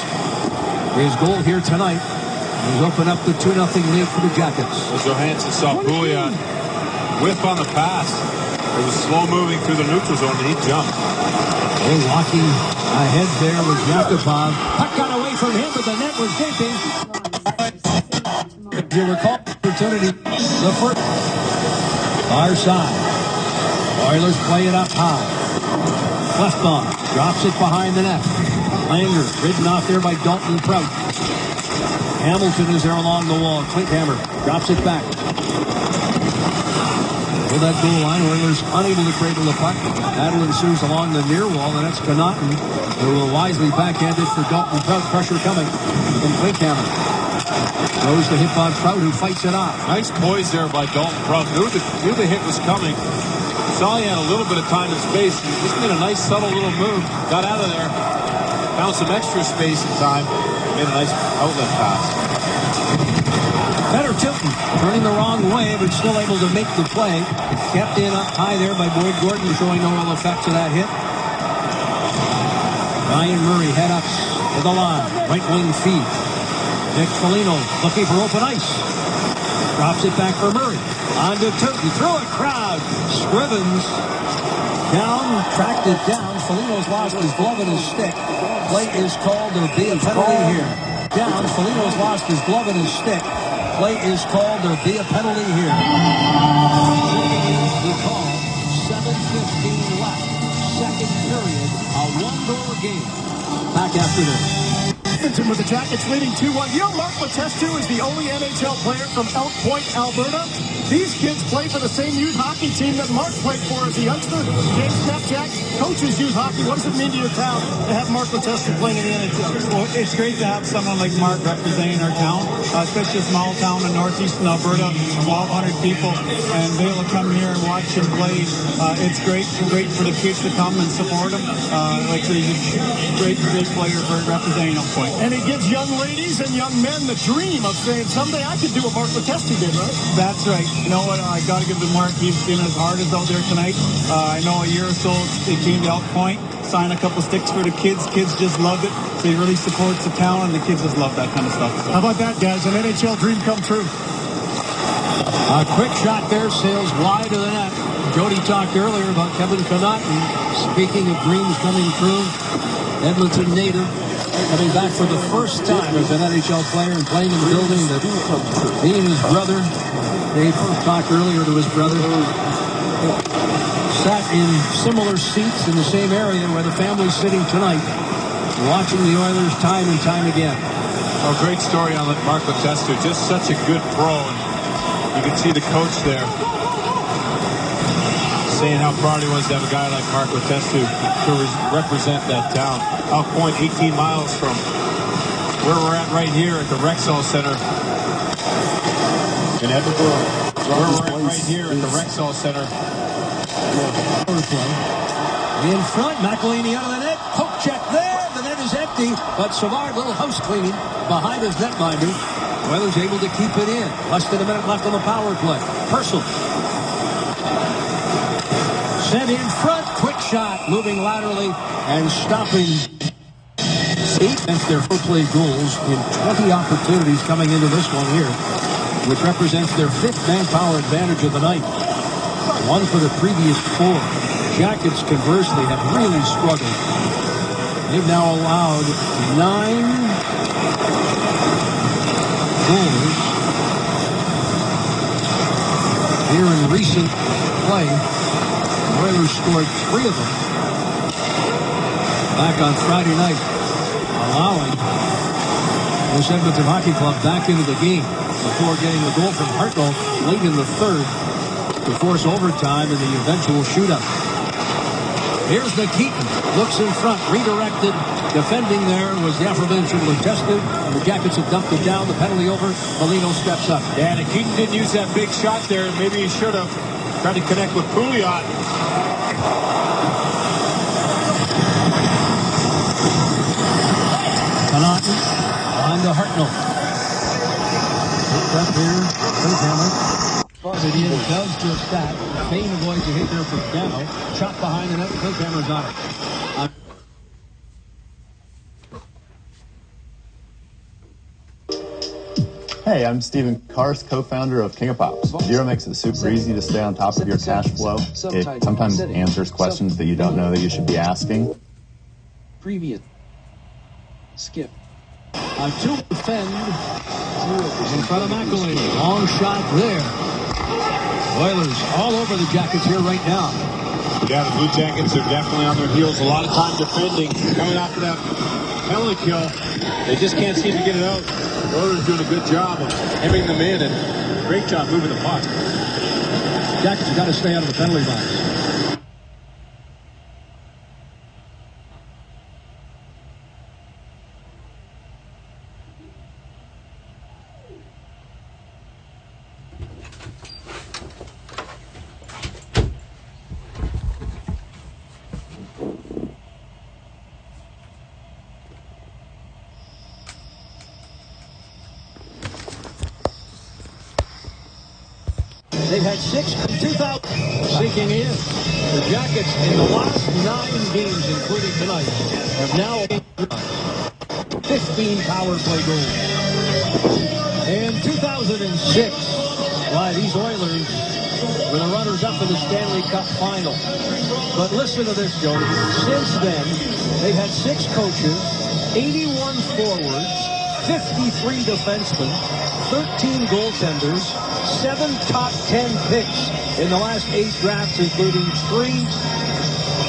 His goal here tonight has opened up the 2-0 lead for the Jackets. Johansson saw Pouliot whip on the pass. It was slow moving through the neutral zone, and he jumped. Walking ahead there was Yakupov. Puck got away from him, but the net was gaping. If you recall, opportunity, the first. Far side. Oilers play it up high. Clefbaum drops it behind the net. Langer ridden off there by Dalton Prout. Hamilton is there along the wall. Klinkhammer drops it back. With that goal line, Oilers unable to cradle the puck. Battle ensues along the near wall, and that's Connaughton, who will wisely backhand it for Dalton Prout. Pressure coming from Klinkhammer. Goes to hit on Prout, who fights it off. Nice poise there by Dalton Prout. Knew the hit was coming. Saw he had a little bit of time and space. He just made a nice, subtle little move. Got out of there. Found some extra space and time. Made a nice outlet pass. Better Tilton, turning the wrong way, but still able to make the play. Kept in up high there by Boyd Gordon, showing no real effects of that hit. Ryan Murray head ups to the line. Right wing feed. Nick Foligno looking for open ice. Drops it back for Murray. On to Tilton, through a crowd. Scrivens down, tracked it down. Foligno's lost his glove and his stick. Play is called. There'll be a penalty here. Down, Foligno's lost his glove and his stick. Play is called. There'll be a penalty here. The call. 7:15 left. Second period. A one-goal game. Back after this. Edmonton with the Jackets leading 2-1. You know, Mark Letestu is the only NHL player from Elk Point, Alberta. These kids play for the same youth hockey team that Mark played for as a youngster. James Snapjack coaches youth hockey. What does it mean to your town to have Mark Letestu playing in the NHL? Well, it's great to have someone like Mark representing our town, especially a small town in northeastern Alberta, 1,200 people, and be able to come here and watch him play. It's great for the kids to come and support him. Like he's a great player for representing Elk Point. And it gives young ladies and young men the dream of saying, someday I could do what Mark Letestu did, right? That's right. You know what? I got to give to Mark. He's been as hard as out there tonight. I know a year or so they came to Elk Point, signed a couple sticks for the kids. Kids just loved it. So he really supports the town, and the kids just love that kind of stuff. So. How about that, guys? An NHL dream come true. A quick shot there sails wide of the net. Jody talked earlier about Kevin Connaughton. Speaking of dreams coming true, Edmonton native, coming back for the first time as an NHL player and playing in the building that he and his brother, Dave talked earlier to his brother, sat in similar seats in the same area where the family's sitting tonight, watching the Oilers time and time again. Oh, great story on Mark Letestu. Just such a good pro. And you can see the coach there saying how proud he was to have a guy like Mark Letestu to represent that town. Elk Point, 18 miles from where we're at right here at the Rexall Center in Edmonton. Where we're at right here at the Rexall Center. In front, McElhinney out of the net. Poke check there. The net is empty, but Savard, little house cleaning behind his netminder. Oilers able to keep it in. Less than a minute left on the power play. Purcell sent in front. Quick shot, moving laterally and stopping. 8 against their four-play goals in 20 opportunities coming into this one here, which represents their 5th manpower advantage of the night. 1 for the previous 4. Jackets, conversely, have really struggled. They've now allowed 9 goals here in recent play. The Oilers scored 3 of them back on Friday night, allowing this Edmonton Hockey Club back into the game before getting the goal from Hartnell late in the 3rd to force overtime in the eventual shootout. Here's Nikitin, looks in front, redirected. Defending there was the aforementioned Letestu. The Jackets have dumped it down. The penalty over. Molino steps up. Yeah, Nikitin didn't use that big shot there. Maybe he should have tried to connect with Pouliot. Connaughton on to Hartnell. Picked up here. Clinkhammer. It does just that. Bain avoids a hit there from Gano. Shot behind the net. Clinkhammer's on it. Hey, I'm Stephen Karst, co-founder of King of Pops. Zero makes it super easy to stay on top of your cash flow. It sometimes answers questions that you don't know that you should be asking. Previous. Skip. On 2 defend in front of McElhinney. Long shot there. Oilers all over the Jackets here right now. Yeah, the Blue Jackets are definitely on their heels. A lot of time defending. Coming after that penalty kill. They just can't seem to get it out. The Oilers doing a good job of hemming them in and great job moving the puck. Jackets have got to stay out of the penalty box. They've had 6 from 2000 sinking in. The Jackets in the last 9 games, including tonight, have now 15 power play goals. In 2006, why these Oilers were the runners-up in the Stanley Cup final. But listen to this, Joe. Since then, they've had 6 coaches, 81 forwards, 53 defensemen, 13 goaltenders, 7 top 10 picks in the last 8 drafts, including 3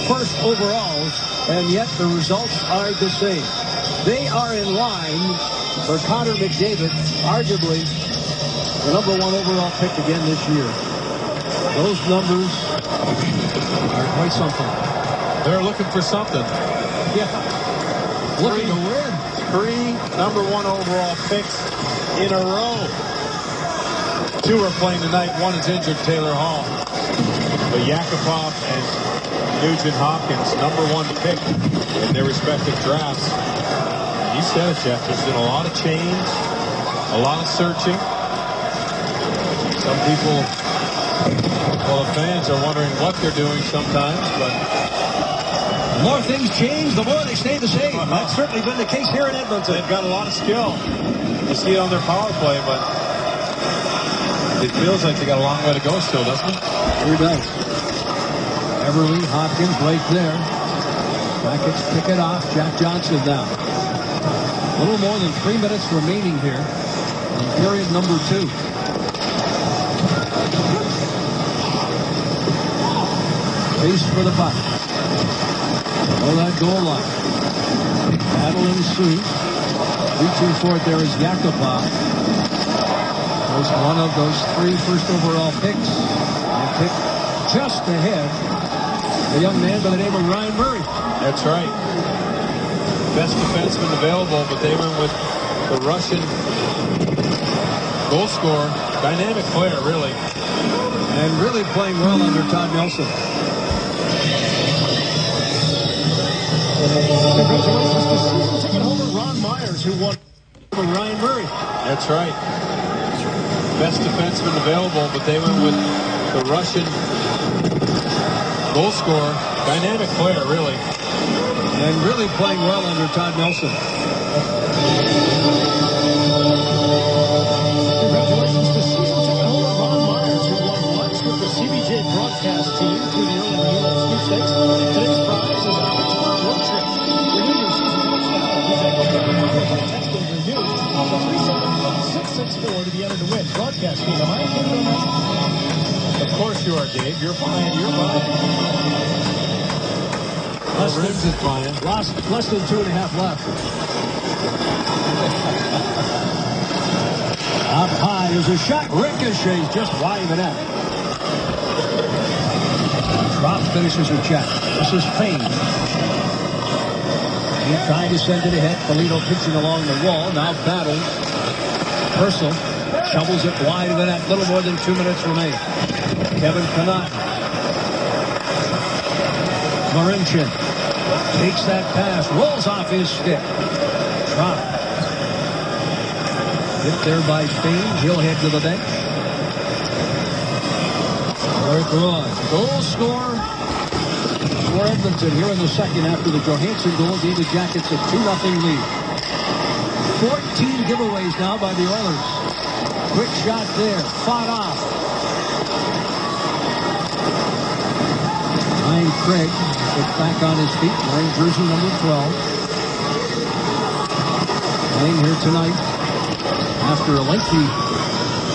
first overalls, and yet the results are the same. They are in line for Connor McDavid, arguably the #1 overall pick again this year. Those numbers are quite something. They're looking for something. Yeah. Looking to win. 3 #1 overall picks in a row. 2 are playing tonight. 1 is injured, Taylor Hall. But Yakupov and Nugent Hopkins, #1 pick in their respective drafts. And you said it, Jeff. There's been a lot of change, a lot of searching. Some people, well, the fans are wondering what they're doing sometimes, but the more things change, the more they stay the same. That's certainly been the case here in Edmonton. They've got a lot of skill. You see it on their power play, but it feels like they got a long way to go still, doesn't it? Sure does. Everly, Hopkins right there. Jackets pick it off. Jack Johnson now. A little more than 3 minutes remaining here in period number 2. over the puck. Oh, that goal line. Battle ensues. Reaching for it there is Yakupov. Was one of those 3 first overall picks. And picked just ahead a young man by the name of Ryan Murray. That's right. Best defenseman available, but they went with the Russian goal scorer. Dynamic player, really. And really playing well under Todd Nelson. Congratulations to season ticket holder Ron Myers, who won for Ryan Murray. That's right. Best defenseman available, but they went with the Russian goal scorer. Dynamic player, really. And really playing well under Todd Nelson. Congratulations to season ticket holder Ron Myers, who won lunch with the CBJ broadcast team through the early renewal sweepstakes. Today's prize is a Pittsburgh road trip. Renew your season tickets now. Please identify your number by texting renew to 37664 to be entered to win. Broadcast team, am I okay on that? Of course you are, Dave. You're fine. You're fine. Ribs is fine. Less than 2.5 left. Up high, there's a shot. Ricochets just wide of the net. Drop finishes her check. This is Payne. He trying to send it ahead. Polino pitching along the wall. Now battles. Purcell shovels it wide of the net. Little more than 2 minutes remain. Kevin Connaughton. Marincin takes that pass. Rolls off his stick. Drop. Hit there by Payne. He'll head to the bench. Eric Roy. Goal score for Edmonton here in the second after the Johansson goal gave the Jackets a 2-0 lead. 14 giveaways now by the Oilers. Quick shot there. Fought off. Ryan Craig gets back on his feet. Wearing jersey number 12. Playing here tonight after a lengthy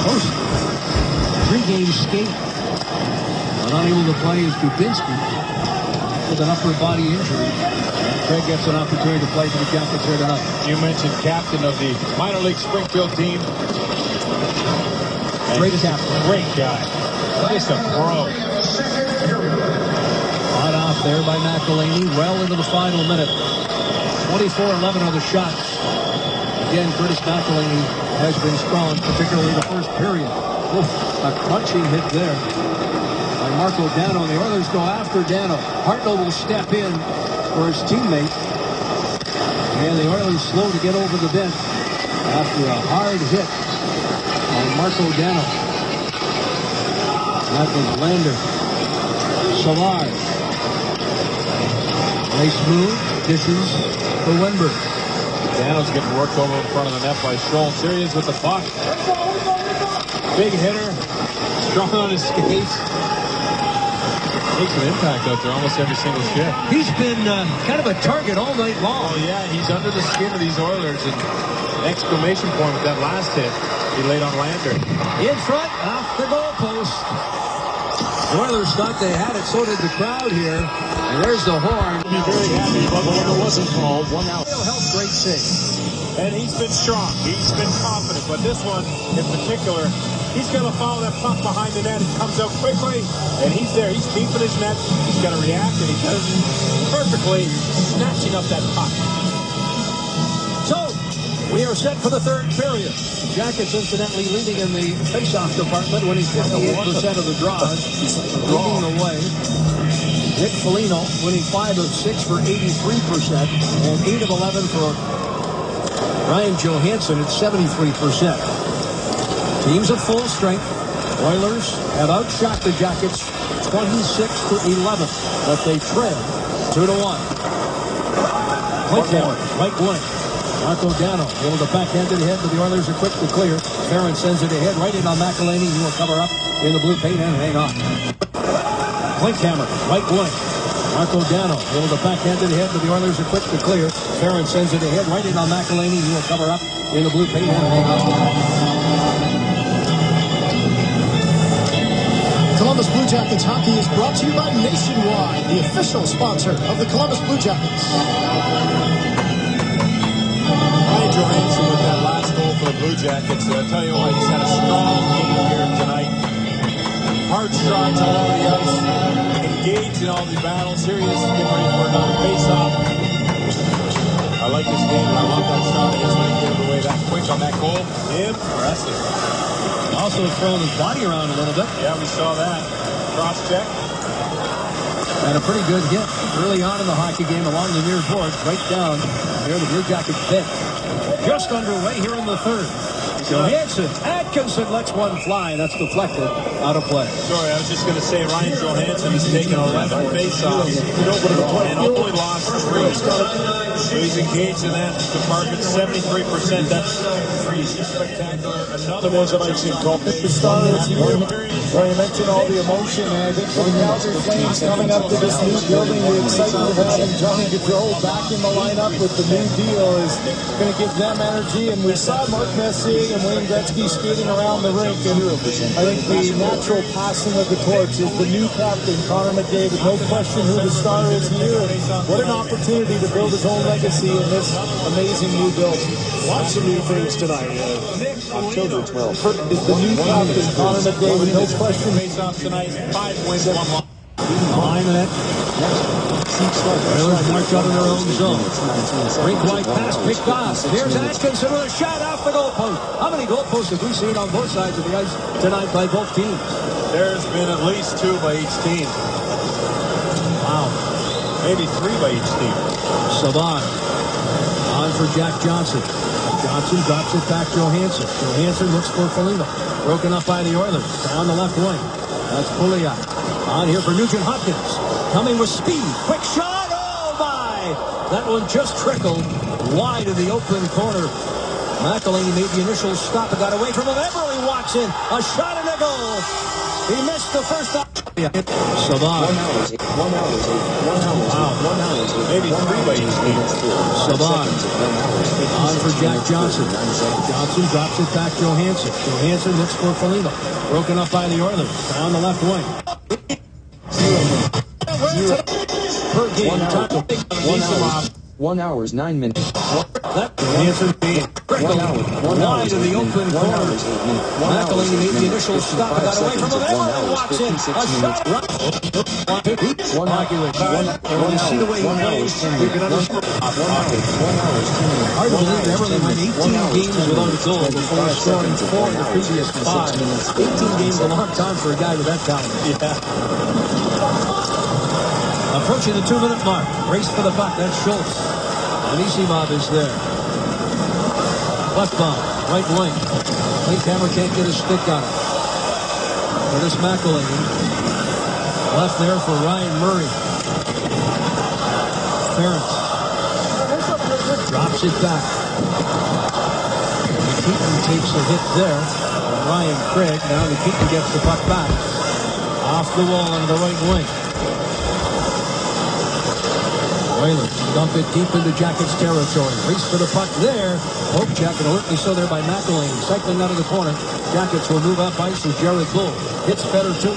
post-game skate. Unable to play is Dubinsky with an upper body injury. Craig gets an opportunity to play for the Jackets here tonight. You mentioned captain of the minor league Springfield team. Great captain. Great guy. Just a pro. Caught off there by McElhaney. Well into the final minute. 24-11 on the shots. Again, Curtis McElhaney has been strong, particularly the first period. Oof, a crunching hit there by Marco Dano. The Oilers go after Dano. Hartnell will step in for his teammate. And the Oilers slow to get over the bench after a hard hit by Marco Dano. That was Lander. Savard. Nice move. Dishes for Wenberg. Dano's getting worked over in front of the net by Schultz. Here he is with the puck. Big hitter. Strong on his skates. Makes an impact out there almost every single shift. He's been kind of a target all night long. Oh, yeah. He's under the skin of these Oilers. And exclamation point with that last hit he laid on Lander. In front, off the goalpost. The Oilers thought they had it, so did the crowd here. And there's the horn. Be very happy, but the one wasn't called. 1 out. Real help, great save. And he's been strong. He's been confident. But this one in particular, he's going to follow that puck behind the net. It comes out quickly. And he's there. He's deep in his net. He's got to react. And he does perfectly, snatching up that puck. So, we are set for the third period. Jackets incidentally leading in the faceoff department, winning 58% of the draws. Leading the way. Nick Foligno winning 5 of 6 for 83%. And 8 of 11 for Ryan Johansson at 73%. Teams at full strength. Oilers have outshot the Jackets 26-11, but they trail 2-1. Point down, right wing. Marco Dano able to backhand it ahead, but the Oilers are quick to clear. Farron sends it ahead, right in on McElhaney. He will cover up in the blue paint and hang on. Klinkhammer, right wing. Marco Dano able to backhand it ahead, but the Oilers are quick to clear. Farron sends it ahead, right in on McElhaney. He will cover up in the blue paint and hang on. Columbus Blue Blue Jackets hockey is brought to you by Nationwide, the official sponsor of the Columbus Blue Jackets. Ryan Johansson with that last goal for the Blue Jackets. I'll tell you what, he's had a strong game here tonight. Hard strides all over the ice, engaged in all the battles. Here he is getting ready for another face-off. I like this game, and I love that start against when he gave it away that quick on that goal. Impressive. Also throwing his body around a little bit. Yeah, we saw that. Cross-check. And a pretty good hit early on in the hockey game along the near boards, right down near the Blue Jackets bench. Just underway here in the third. Johansson, Atkinson lets one fly. That's deflected out of play. Sorry, I was just going to say Ryan Johansson has taken 11 face-offs and only lost 3. So he's engaged in that department 73%. That's pretty spectacular. Another one that I've seen called the Stars. Well, you mentioned all the emotion, and I think for the Calgary Flames coming up to this new building, the excitement of having Johnny Gaudreau back in the lineup with the new deal is going to give them energy. And we saw Mark Messier and Wayne Gretzky skating around the rink, and I think the natural passing of the torch is the new captain, Connor McDavid. No question who the star is here, and what an opportunity to build his own legacy in this amazing new building. Lots of new things tonight. October 12th is the new captain, Connor McDavid. No question. Face-off tonight, 5 wins, 1 loss. Behind that. Oilers march out in their own zone. Rink-wide pass picked off. There's Atkinson with a shot off the goalpost. How many goalposts have we seen on both sides of the ice tonight by both teams? There's been at least 2 by each team. Wow. Maybe 3 by each team. Saban on for Jack Johnson. Johnson drops it back to Johansson. Johansson looks for Foligno. Broken up by the Oilers. Down the left wing. That's Pouliot. On here for Nugent Hopkins. Coming with speed. Quick shot. Oh, my. That one just trickled wide of the open corner. McElhinney made the initial stop and got away from him. Everly walks in. A shot and a goal. He missed the first stop. Saban. 1 hour, 1 hour, Maybe 3 by each team. Saban on for Jack Johnson. Johnson drops it back to Johansson. Johansson looks for Foligno. Broken up by the Oilers. Down the left wing. Per game. 1 hour, 9 minutes. Johansson wide of the open corner. McElhinney made the initial stop and got away from him. Everly walks in. A shot. When you see the way he plays, you can understand. Hard to believe Everly went 18 games without a goal before scoring 4 in the previous 5. 18 games is a long time for a guy with that talent. Yeah. Approaching the 2-minute mark. Race for the puck. That's Schultz. Anisimov is there. Left bomb. Right wing. Linkhammer can't get his stick on it. Curtis McElhinney. Left there for Ryan Murray. Ferentz. Drops it back. Keaton takes a hit there. Ryan Craig. Now Keaton gets the puck back. Off the wall into the right wing. Oilers dump it deep into Jackets territory. Race for the puck there. Poke check and alertly so there by McElhinney. Cycling out of the corner. Jackets will move up ice as Jared Bull hits better too.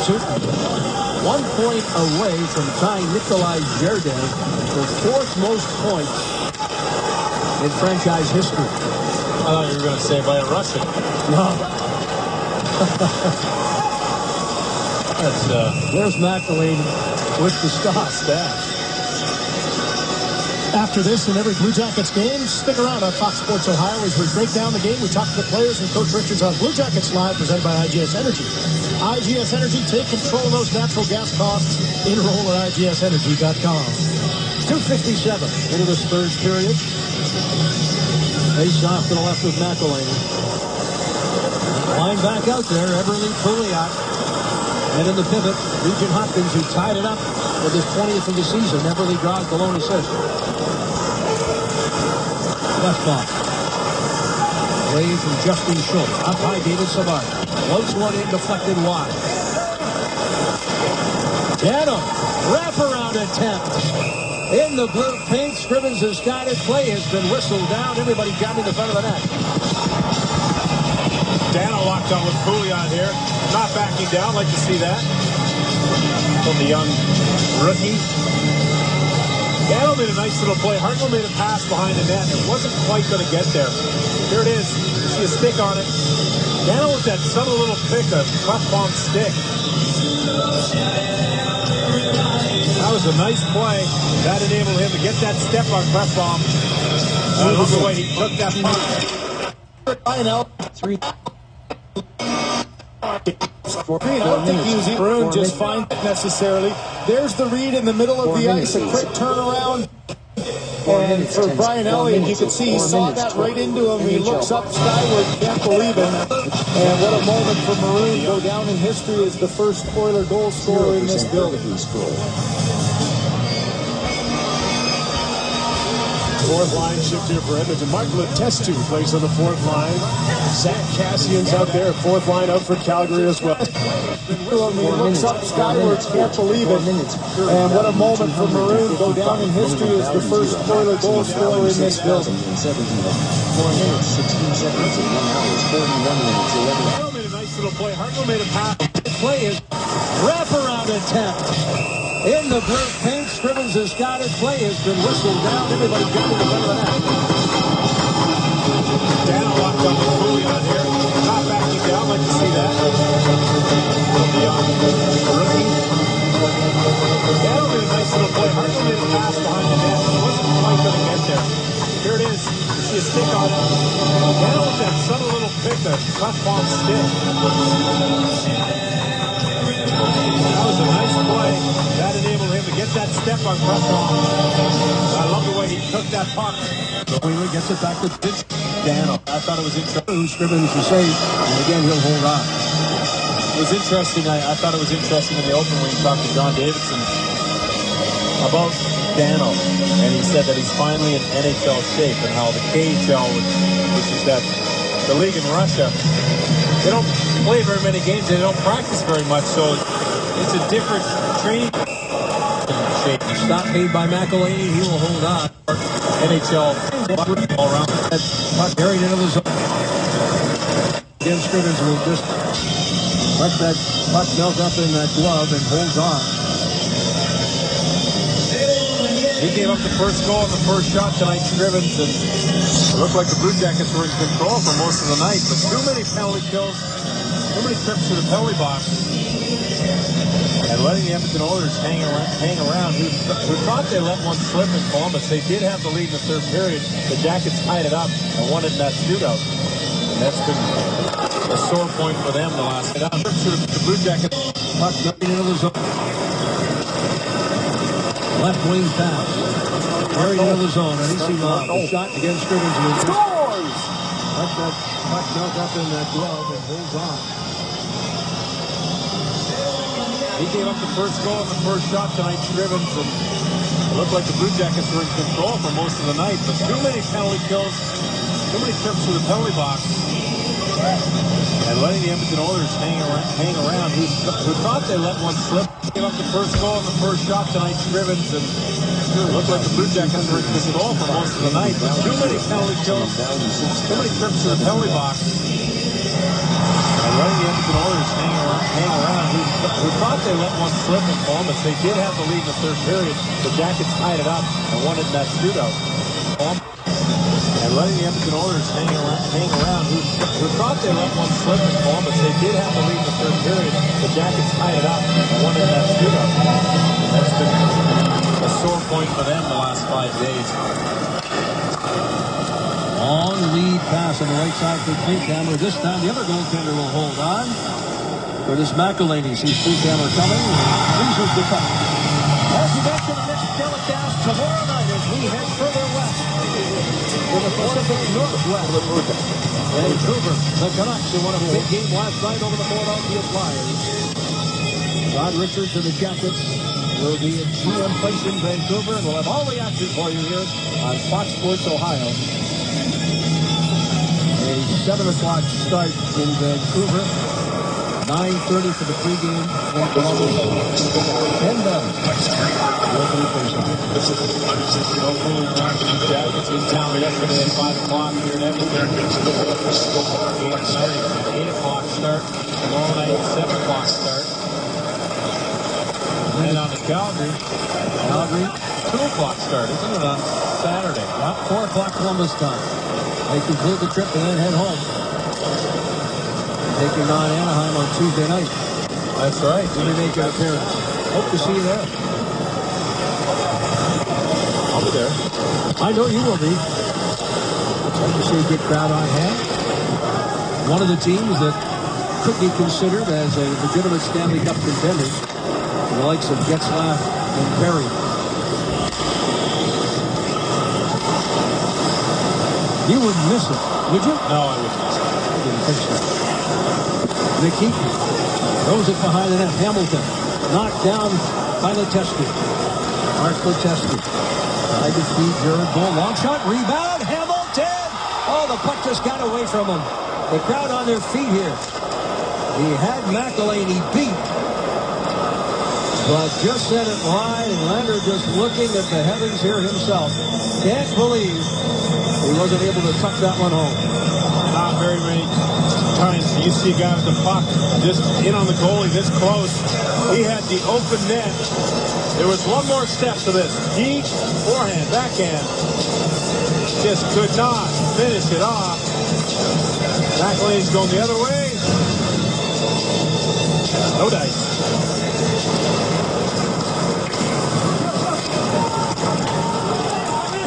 1 point away from tying Nikolai Jerdin for 4th most points in franchise history. I thought you were going to say by a Russian. No. There's McElhinney with the stop. After this and every Blue Jackets game, stick around on Fox Sports Ohio as we break down the game. We talk to the players and Coach Richards on Blue Jackets Live, presented by IGS Energy. IGS Energy, take control of those natural gas costs. Enroll at IGSEnergy.com. 2:57 into this third period. Face off to the left with McElhinney. Line back out there, Everly Pouliot. And in the pivot, Nugent Hopkins, who tied it up with his 20th of the season. Everly draws the lone assist. Left ball. Away from Justin Schultz. Up high, David Savard. Floats one in, deflected wide. Dano, wraparound attempt. In the blue paint, Scrivens has got it. Play has been whistled down. Everybody grabbing the front of the net. Dano locked on with Pouliot here. Not backing down. Like to see that from the young rookie. Dano made a nice little play. Hartnell made a pass behind the net. It wasn't quite going to get there. Here it is. You see a stick on it. Dano with that subtle little pick, a puck bomb stick. That was a nice play. That enabled him to get that step on Clefbaum. I love the way he took that puck. I don't think he was Maroon just fine necessarily. There's the read in the middle of the ice, a quick turnaround. And for Brian Elliott, you could see he saw that right into him. He looks up skyward, can't believe it. And what a moment for Maroon. Go down in history as the first Oiler goal scorer in this building. Fourth line shift here for Edmonton. Mark Letestu plays on the fourth line. Zach Cassian's out there. Fourth line out for Calgary as well. He looks up skyward, can't believe it. And what a moment for Maroon. Go down in history as the first Oiler goal scorer in this building. 4 minutes, 16 seconds, and 1 hour, 41 minutes, 11. Hartnell made a nice little play. Hartnell made a pass. Play is wraparound attempt. In the blue paint, Scrivens has got it. Play has been whistled down. Everybody got it in front of the net. Dano locked on with Pouliot here. Not backing down. Like to see that from the young rookie. Dano made a nice little play. Hartnell made a pass behind the net. It wasn't quite going to get there. Here it is. You see a stick on it. Dano with that subtle little pick, a tough bomb stick. That was a nice play. That enabled him to get that step on Clefbaum. I love the way he took that puck. The Wheeler gets it back to Dano. I thought it was interesting. Scrivens is safe, and again he'll hold on. It was interesting. I thought it was interesting in the open when he talked to John Davidson about Dano, and he said that he's finally in NHL shape, and how the KHL, which is that the league in Russia, they don't play very many games. They don't practice very much, so it's a different training shape. Stop made by McElhaney. He will hold on. NHL all around. That puck carried into the zone. Again, Scrivens will just let that puck melt up in that glove and holds on. He gave up the first goal and the first shot tonight, Scrivens, and it looked like the Bluejackets were in control for most of the night, but too many penalty kills, too many trips to the penalty box, and letting the Edmonton Oilers hang around. Who thought they let one slip in Columbus? They did have the lead in the third period. The Jackets tied it up and won it in that shootout. And that's been a sore point for them the last night. The Bluejackets. Puck going into the zone. Left wing pass. Carried into the zone. And the shot against Scrivens. Scores! Let that puck melt up in that glove and holds on. He gave up the first goal and the first shot tonight, Scrivens, and it looked like the Bluejackets were in control for most of the night, but too many penalty kills, too many trips to the penalty box, and letting the Edmonton Oilers hang around. Who thought they let one slip? Gave up the first goal and the first shot tonight, Scrivens, and it looked like the Bluejackets were in control for most of the night, but too many penalty kills, too many trips to the penalty box, and letting the Edmonton Oilers hang around. Who thought they let one slip in Columbus? They did have the lead in the third period. The Jackets tied it up and won it in that shootout. And letting the Edmonton Oilers hang around. Who thought they let one slip in Columbus? They did have the lead in the third period. The Jackets tied it up and won it in that shootout. And that's been a sore point for them the last 5 days. Long lead pass on the right side for Klinkhammer. This time the other goaltender will hold on. But this McElhaney sees Klinkhammer coming. Freezes the puck. As you mentioned, the next telecast tomorrow night as we head further west to the Pacific Northwest. Vancouver, the Canucks, who won a big game last night over the Philadelphia Flyers. Todd Richards and the Jackets will be at GM Place in Vancouver, and we'll have all the action for you here on Fox Sports Ohio. A 7 o'clock start in Vancouver. 9 9:30 for the pregame from Columbus. And No Bluejackets in town yesterday at 5 o'clock here in Edmonton. Game tonight at 8 o'clock start. Tomorrow night, 7 o'clock start. And on to Calgary. 2 o'clock start, isn't it, on Saturday? Yep, 4 o'clock Columbus time. They conclude the trip and then head home. Taking on Anaheim on Tuesday night. That's right. When they make an appearance. Hope to see you there. I'll be there. I know you will be. Hope to see a good crowd on hand. One of the teams that could be considered as a legitimate Stanley Cup contender. The likes of Getzlaf and Perry. You wouldn't miss it, would you? No, I wouldn't miss it. I didn't think so. Nikita throws it behind the net. Hamilton knocked down by Letestu. Mark Letestu. Tried to feed Jared Bull. Long shot. Rebound. Hamilton. Oh, the puck just got away from him. The crowd on their feet here. He had McElhaney beat. But just sent it wide, and Lander just looking at the heavens here himself. Can't believe he wasn't able to tuck that one home. Not very many times you see a guy with the puck just in on the goalie this close. He had the open net. There was one more step to this. Deep forehand, backhand. Just could not finish it off. McElhaney's going the other way. No dice.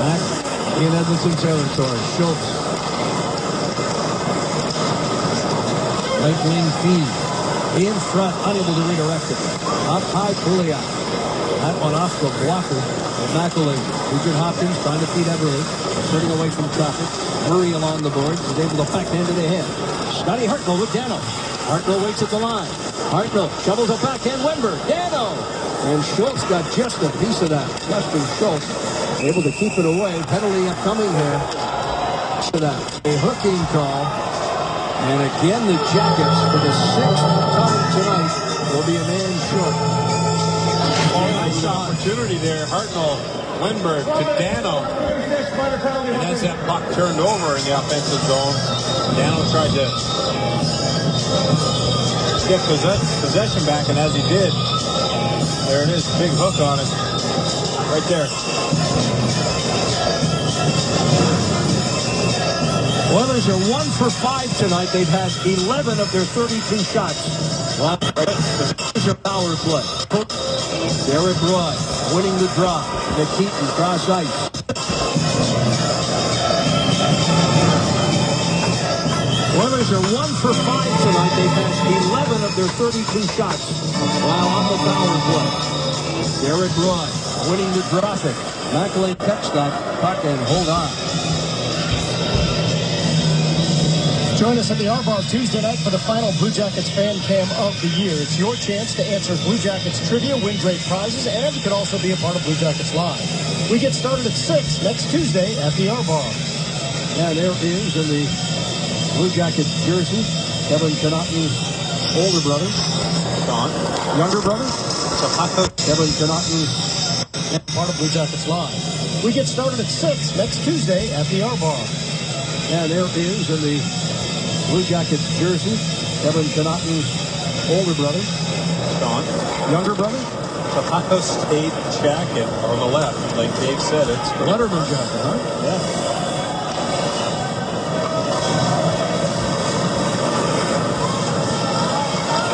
Back in Edmonton territory. Schultz. Right wing feed. In front, unable to redirect it. Up high, Pouliot. That one off the blocker of McElhaney. Richard Hopkins trying to feed Everly. Turning away from traffic. Murray along the board. Is able to backhand it ahead. Scotty Hartnell with Dano. Hartnell waits at the line. Hartnell shovels it backhand. Wenberg. Dano. And Schultz got just a piece of that. Justin Schultz able to keep it away. Penalty upcoming here. To that. A hooking call. And again, the Jackets, for the 6th time tonight, will be a man short. Oh, nice opportunity there. Hartnell, Wenberg to Dano. And as that puck turned over in the offensive zone, Dano tried to get possession back, and as he did, there it is, big hook on it. Right there. Oilers are 1 for 5 tonight. They've had 11 of their 32 shots. Well, there's a power play. Derek Roy winning the draw. Nikita cross ice. Oilers are 1 for 5 tonight. They've had 11 of their 32 shots while on the power play. Derek Roy winning the draw. McElhaney catch that puck and hold on. Join us at the R-Bar Tuesday night for the final Blue Jackets fan cam of the year. It's your chance to answer Blue Jackets trivia, win great prizes, and you can also be a part of Blue Jackets Live. We get started at 6 next Tuesday at the R-Bar. And there is in the Blue Jackets jersey, Kevin Connaughton's older brother. Sean. Younger brother. Kevin Connaughton's part of Blue Jackets Live. We get started at 6 next Tuesday at the R-Bar. And there is in the Blue Jackets jersey, Kevin Connaughton's older brother. Sean. Younger brother. Ohio State jacket on the left, like Dave said. It's Letterman jacket, huh? Yeah.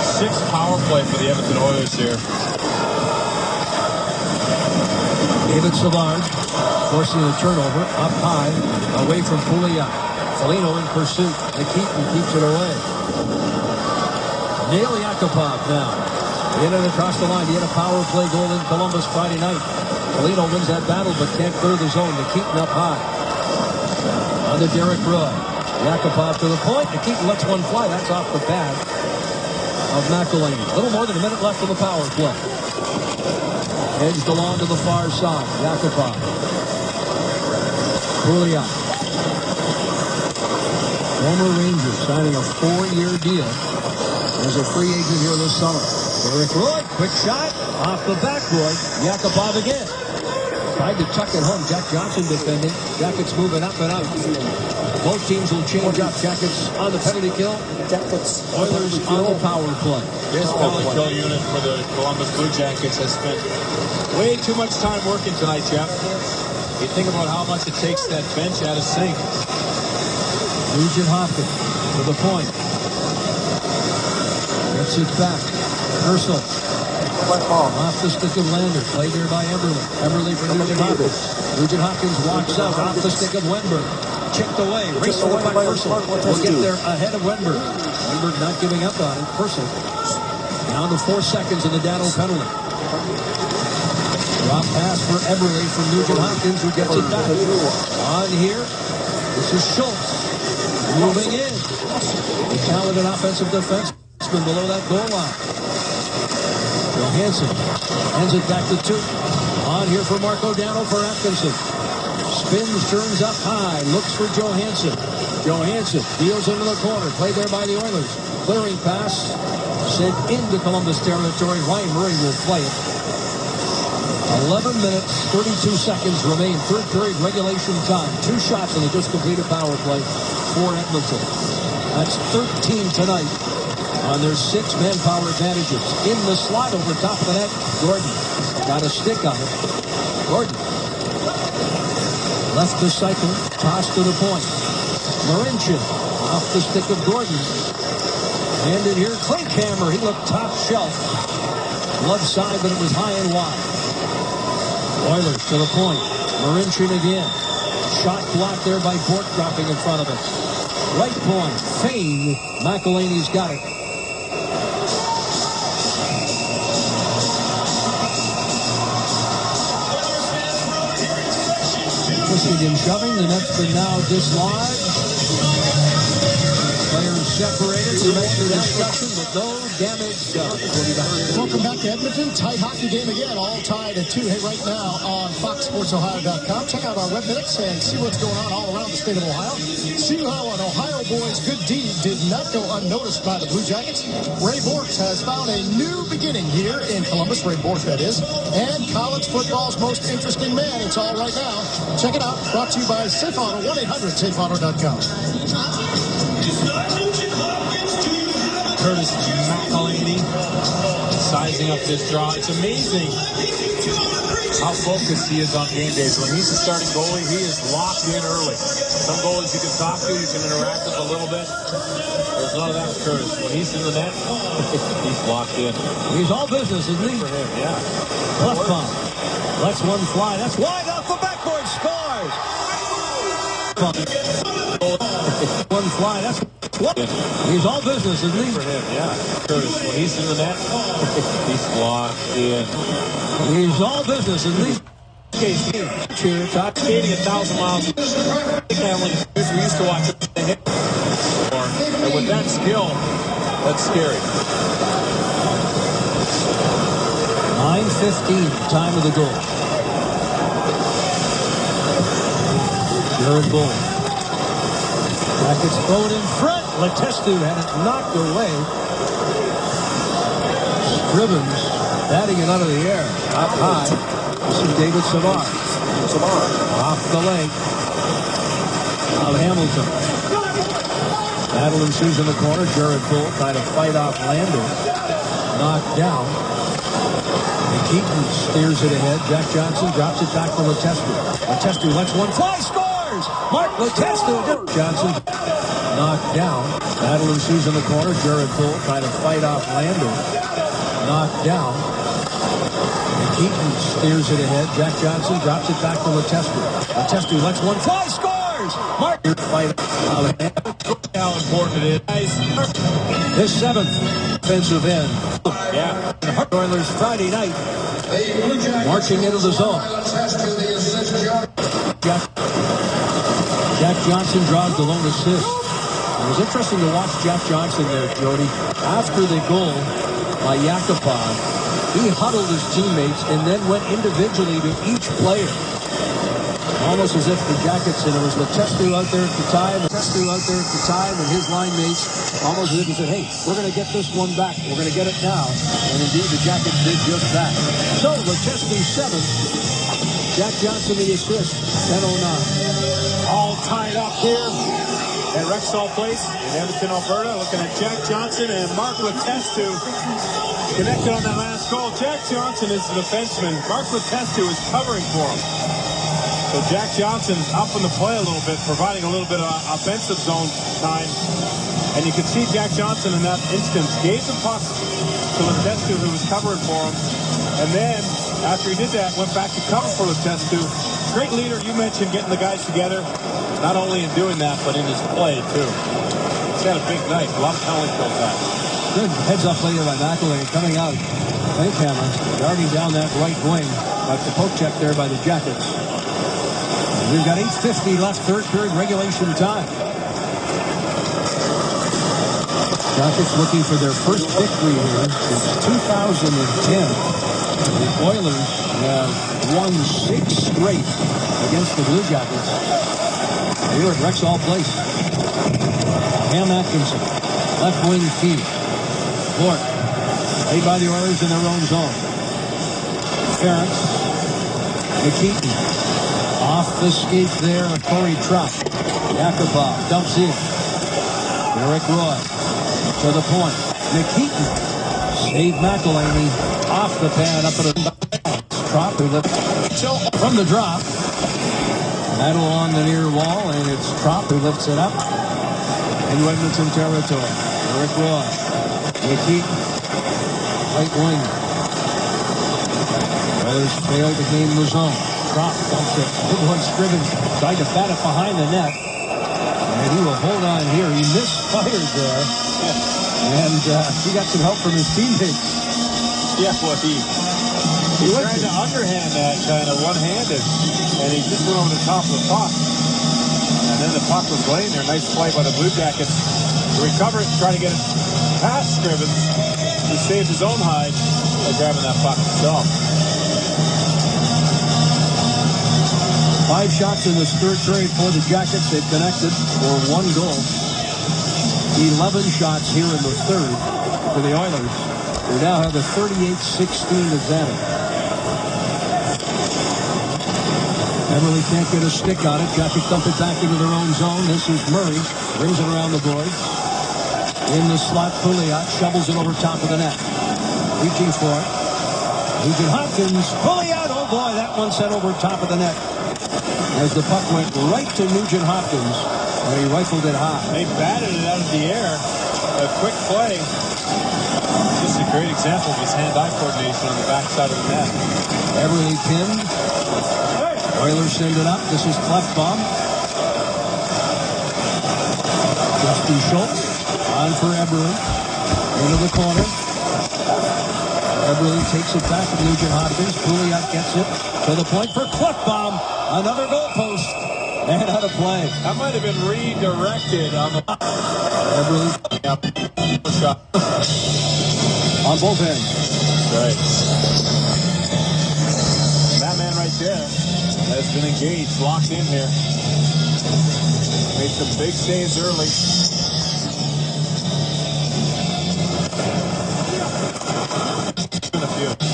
Sixth power play for the Edmonton Oilers here. David Savard forcing the turnover up high, away from Pouliot. Foligno in pursuit. Nikita keeps it away. Neil Yakupov now. In and across the line. He had a power play goal in Columbus Friday night. Foligno wins that battle but can't clear the zone. Nikita up high. On to Derek Roy. Yakupov to the point. Nikita lets one fly. That's off the pad of McElhaney. A little more than a minute left in the power play. Edged along to the far side. Yakupov. Pouliot. Former Ranger signing a 4-year deal. as a free agent here this summer. Eric Roy, quick shot, off the backboard. Yakupov again. Tried to tuck it home. Jack Johnson defending. Jackets moving up and up. Both teams will change up. Jackets on the penalty kill. Oilers on the power play. This penalty kill unit for the Columbus Blue Jackets has spent way too much time working tonight, Jeff. You think about how much it takes that bench out of sync. Nugent Hopkins to the point. Gets it back. Ursel. Off the stick of Lander. Played there by Eberle. Eberle for Nugent Hopkins. Nugent Hopkins walks out off the stick of Wenberg. Chipped away. Raced away by Ursel. Will get there ahead of Wenberg. Wenberg not giving up on it. Ursel. Down to 4 seconds in the Dano penalty. Drop pass for Eberle from Nugent Hopkins, who gets it back. On here, this is Schultz. Moving in. The talented offensive defenseman below that goal line. Johansson hands it back to 2. On here for Marco Dano for Atkinson. Spins, turns up high, looks for Johansson. Johansson deals into the corner, played there by the Oilers. Clearing pass, sent into Columbus territory. Ryan Murray will play it. 11 minutes, 32 seconds remain. Third period regulation time. 2 shots in the just completed power play for Edmonton. That's 13 tonight on their 6-man power advantages. In the slot over top of the net, Gordon got a stick on it. Gordon left the cycle, tossed to the point. Marincin off the stick of Gordon. Handed here, Klinkhammer. He looked top shelf. Left side, but it was high and wide. Oilers to the point. Marincin again. Shot blocked there by Bork, dropping in front of it. Right point. Fane. McElhaney's got it. Pushing and shoving. The net's been now dislodged. Players separated to make the destruction, but no damage done. Welcome back to Edmonton. Tight hockey game again, all tied at 2. Hey, right now on FoxSportsOhio.com. Check out our web minutes and see what's going on all around the state of Ohio. See how an Ohio boy's good deed did not go unnoticed by the Blue Jackets. Ray Bortz has found a new beginning here in Columbus. Ray Bortz, that is. And college football's most interesting man. It's all right now. Check it out. Brought to you by Safe Auto, 1-800-SafeAuto.com. Curtis McElhaney sizing up this draw. It's amazing how focused he is on game days. When he's the starting goalie, he is locked in early. Some goalies you can talk to, you can interact with a little bit. There's none of that with Curtis. When he's in the net, he's locked in. He's all business, isn't he? For him, yeah. Left bump. Lets one fly. That's wide off the backboard. Scores. One fly. That's what? He's all business, isn't he? For him, yeah. Curtis, when he's in the net, he's locked in. He's all business, isn't he? Cheer, top skating 1,000 miles. We used to watch it. And with that skill, that's scary. 9:15, time of the goal. Jared Bull. Jackets thrown in front. Letestu had it knocked away. Scrivens batting it out of the air. Up high. This is David Savard. Off the leg of Hamilton. Battle ensues in the corner. Jared Bull trying to fight off Lander. Knocked down. And Keaton steers it ahead. Jack Johnson drops it back to Letestu. Letestu lets one fly. Scores! Mark Letestu. Johnson knocked down. Battle ensues in the corner. Jared Bull trying to fight off Lander. Knocked down. And Keaton steers it ahead. Jack Johnson drops it back to Letestu. Letestu lets one fly. Scores! Mark fight. How important it is. His 7th defensive end. Yeah. Oilers Friday night. Marching into the zone. Jack Johnson draws the lone assist. It was interesting to watch Jack Johnson there, Jody. After the goal by Yakupov, he huddled his teammates and then went individually to each player Almost as if the Jackets, and it was Letestu out there at the time, and his line mates, almost as if he said, hey, we're going to get this one back. We're going to get it now. And indeed, the Jackets did just that. So, Letestu 7, Jack Johnson the assist, 10:09. All tied up here at Rexall Place in Edmonton, Alberta. Looking at Jack Johnson and Mark Letestu connected on that last goal. Jack Johnson is the defenseman. Mark Letestu is covering for him. So Jack Johnson's up in the play a little bit, providing a little bit of offensive zone time. And you can see Jack Johnson in that instance gave the puck to Letestu, who was covering for him. And then, after he did that, went back to cover for Letestu. Great leader. You mentioned getting the guys together, not only in doing that, but in his play, too. He's had a big night. A lot of penalty kills that. Good heads-up play by McElwain coming out. Hammer darting down that right wing. But the poke check there by the Jackets. We've got 8:50 left, third period regulation time. Jackets looking for their first victory here since 2010. The Oilers have won 6 straight against the Bluejackets. Here at Rexall Place. Cam Atkinson, left wing feed. Fort, played by the Oilers in their own zone. Ferentz, McKeaton. Off the skate there of Corey Truck. Yakupov dumps in. Eric Roy to the point. McKeaton. Save McElwain. Off the pad up at the Trop who lifts from the drop. Battle on the near wall, and it's Trop who lifts it up into Edmonton territory. Eric Roy. McKeaton. Right wing. Oilers failed to gain the zone. Drop, dumps it. Good one, Scriven tried to bat it behind the net. And he will hold on here. He misfired there. And he got some help from his teammates. Yeah, well, he tried to underhand that kind of one-handed. And he just went over the top of the puck. And then the puck was laying there. Nice play by the Blue Jackets to recover it and try to get it past Scriven. He saved his own hide by grabbing that puck himself. 5 shots in this third period for the Jackets. They've connected for 1 goal. 11 shots here in the third for the Oilers. They now have a 38-16 advantage. Everly can't get a stick on it. Jackets dump it back into their own zone. This is Murray. Brings it around the boards. In the slot, Pouliot shovels it over top of the net. Reaching for it. Nugent Hopkins. Pouliot. Oh boy, that one sent over top of the net. As the puck went right to Nugent Hopkins, where he rifled it high. They batted it out of the air. A quick play. This is a great example of his hand-eye coordination on the backside of the net. Everly pinned. Oilers send it up. This is Klefbom. Justin Schultz on for Everly. Into the corner. Everly takes it back to Nugent Hopkins. Pouliot gets it to the point for Klefbom. Another goal post. And out of play. That might have been redirected on the Everly. Shot. On both ends. Right. That man right there has been engaged, locked in here. Made some big saves early.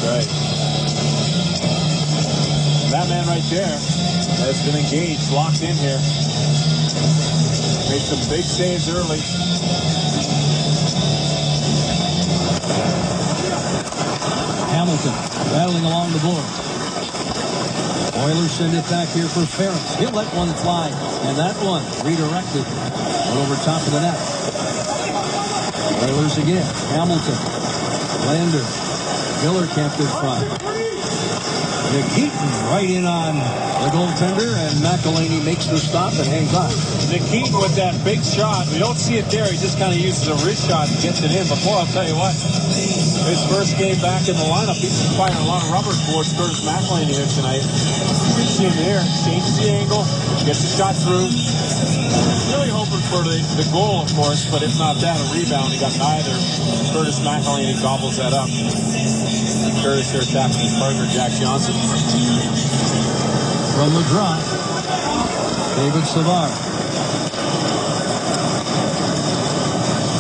Right. That man right there has been engaged, locked in here. Made some big saves early. Hamilton battling along the board. Oilers send it back here for Ferentz. He'll let one fly. And that one redirected over top of the net. Oilers again. Hamilton. Lander. Miller kept in front. McKeaton right in on the goaltender, and McElwain makes the stop and hangs on. McKeaton with that big shot. We don't see it there. He just kind of uses a wrist shot and gets it in. Before, I'll tell you what, his first game back in the lineup, he's firing a lot of rubber towards Curtis McElwain here tonight. You see him there, changes the angle, gets the shot through. Really hoping for the goal, of course, but if not that, a rebound. He got neither. Curtis McElwain, he gobbles that up. Curtis here attacking his partner, Jack Johnson. From the drop, David Savard.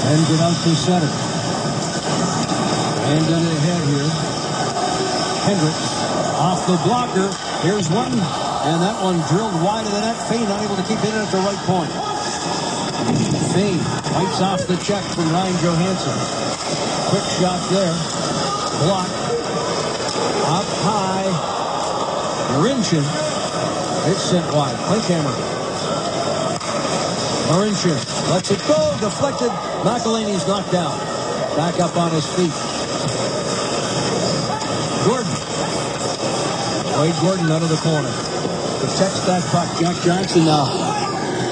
And get out to center. And in ahead here. Hendricks off the blocker. Here's one. And that one drilled wide of the net. Fane unable to keep it in at the right point. Fane wipes off the check from Ryan Johansson. Quick shot there. Block. Up high. Marincin. It's sent wide. Klinkhammer. Marincin lets it go. Deflected. McElhaney's knocked down. Back up on his feet. Gordon. Wade Gordon out of the corner. Protects that puck. Jack Johnson now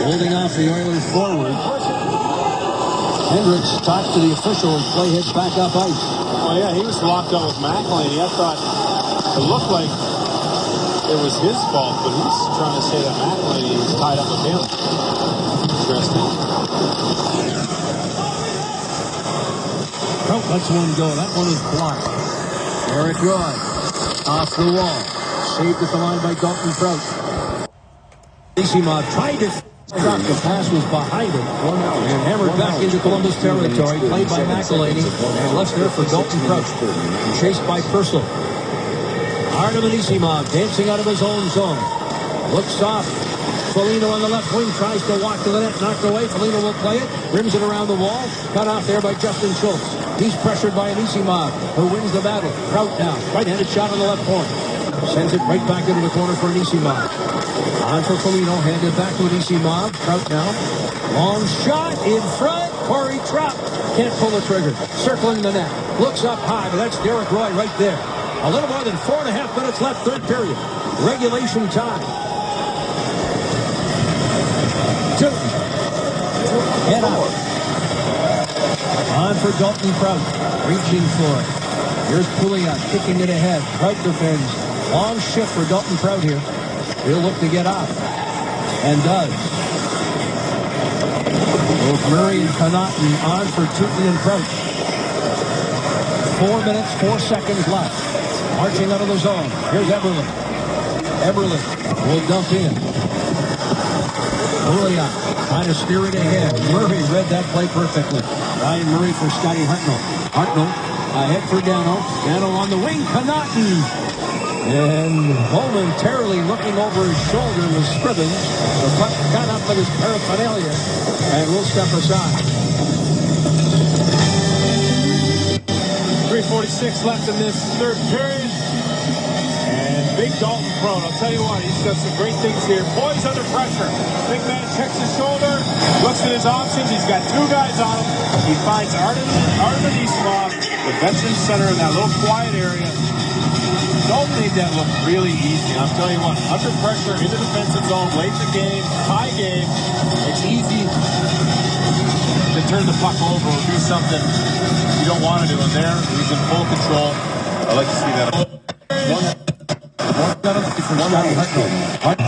holding off the Oilers forward. Hendricks talks to the official and play hits back up ice. Oh, yeah, he was locked up with McElhaney. I thought it looked like it was his fault, but he's trying to say that McElhaney was tied up with him. Interesting. Trout lets one go. That one is blocked. Eric Roy off the wall. Saved at the line by Dalton Trout. Isimov tried to stop. The pass was behind him. And hammered back into Columbus territory. Played by McElhaney. And left there for Dalton Trout. Chased by Purcell. Artem Anisimov dancing out of his own zone. Looks off. Foligno on the left wing tries to walk to the net. Knocked away. Foligno will play it. Rims it around the wall. Cut off there by Justin Schultz. He's pressured by Anisimov, who wins the battle. Trout down. Right-handed shot on the left point. Sends it right back into the corner for Anisimov. On for Foligno. Handed back to Anisimov. Trout now. Long shot in front. Corey Trout can't pull the trigger. Circling the net. Looks up high, but that's Derek Roy right there. A little more than 4.5 minutes left, third period. Regulation time. Head up. On for Dalton Trout. Reaching for it. Here's Pouliot kicking it ahead. Trout defends. Long shift for Dalton Trout here. He'll look to get off. And does. Both Murray and Connaughton on for Tooten and Trout. 4 minutes, 4 seconds left. Marching out of the zone. Here's Eberle. Eberle will dump in. Pouliot trying to steer it ahead. Murray read that play perfectly. Ryan Murray for Scotty Hartnell. Hartnell ahead for Dano. Dano on the wing. Connaughton. And momentarily looking over his shoulder was Scrivens. The puck got up with his paraphernalia and will step aside. 3:46 left in this third period. And big Dalton Trout, I'll tell you what, he's got some great things here. Boys under pressure. Big man checks his shoulder, looks at his options. He's got two guys on him. He finds Artem Anisimov, the veteran center in that little quiet area. Dalton made that look really easy. I'll tell you what, under pressure in the defensive zone, late in the game, tie game, it's easy to turn the puck over or do something you don't want to do. And there, he's in full control. I like to see that.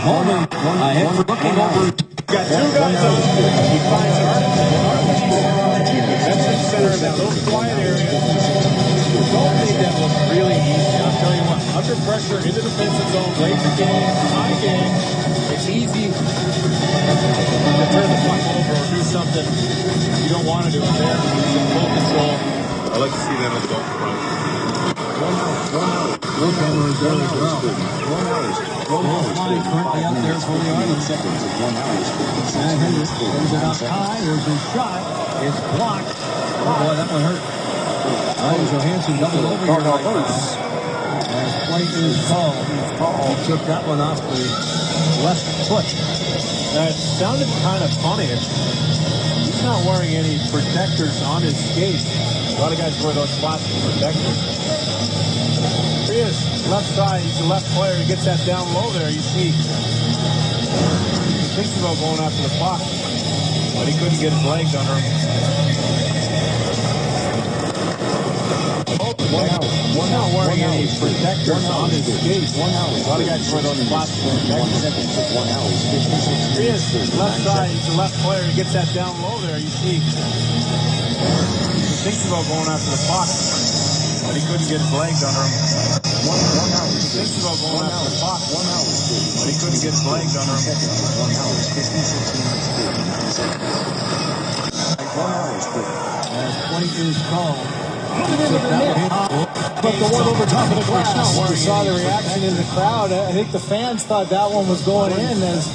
Holman ahead for looking over. Got two guys on. He finds the veteran center in that little quiet area. Dalton made that look really easy. I'll tell you what, under pressure in the defensive zone, late in the game, tie game, it's easy to turn the puck over or do something you don't want to do. And there, he's in full control. I like to see that with Dalton Trout. Currently out there for the Oilers. And Hendricks sends it up high. Here's his shot. It's blocked. Oh boy, that one hurt. Ryan Johansson doubled over here right now. As play is called. He took that one off the left foot. That sounded kind of funny. He's not wearing any protectors on his skates. A lot of guys wear those plastic protectors. Here he is, left side. He's a left player. He gets that down low there. You see, he thinks about going after the puck, but he couldn't get his legs under him. He's not wearing any protectors on his skates. A lot of guys wear those plastic protectors. Here he is, left side. He's a left player. He gets that down low there. You see, he thinks about going after the puck, but he couldn't get his legs under him. He thinks about going after the puck, but he couldn't get his legs under him. 1 hour, 56 minutes, 49 seconds. 1 hour, As play is called. But the one over top of the glass. You saw the reaction in the crowd. I think the fans thought that one was going in as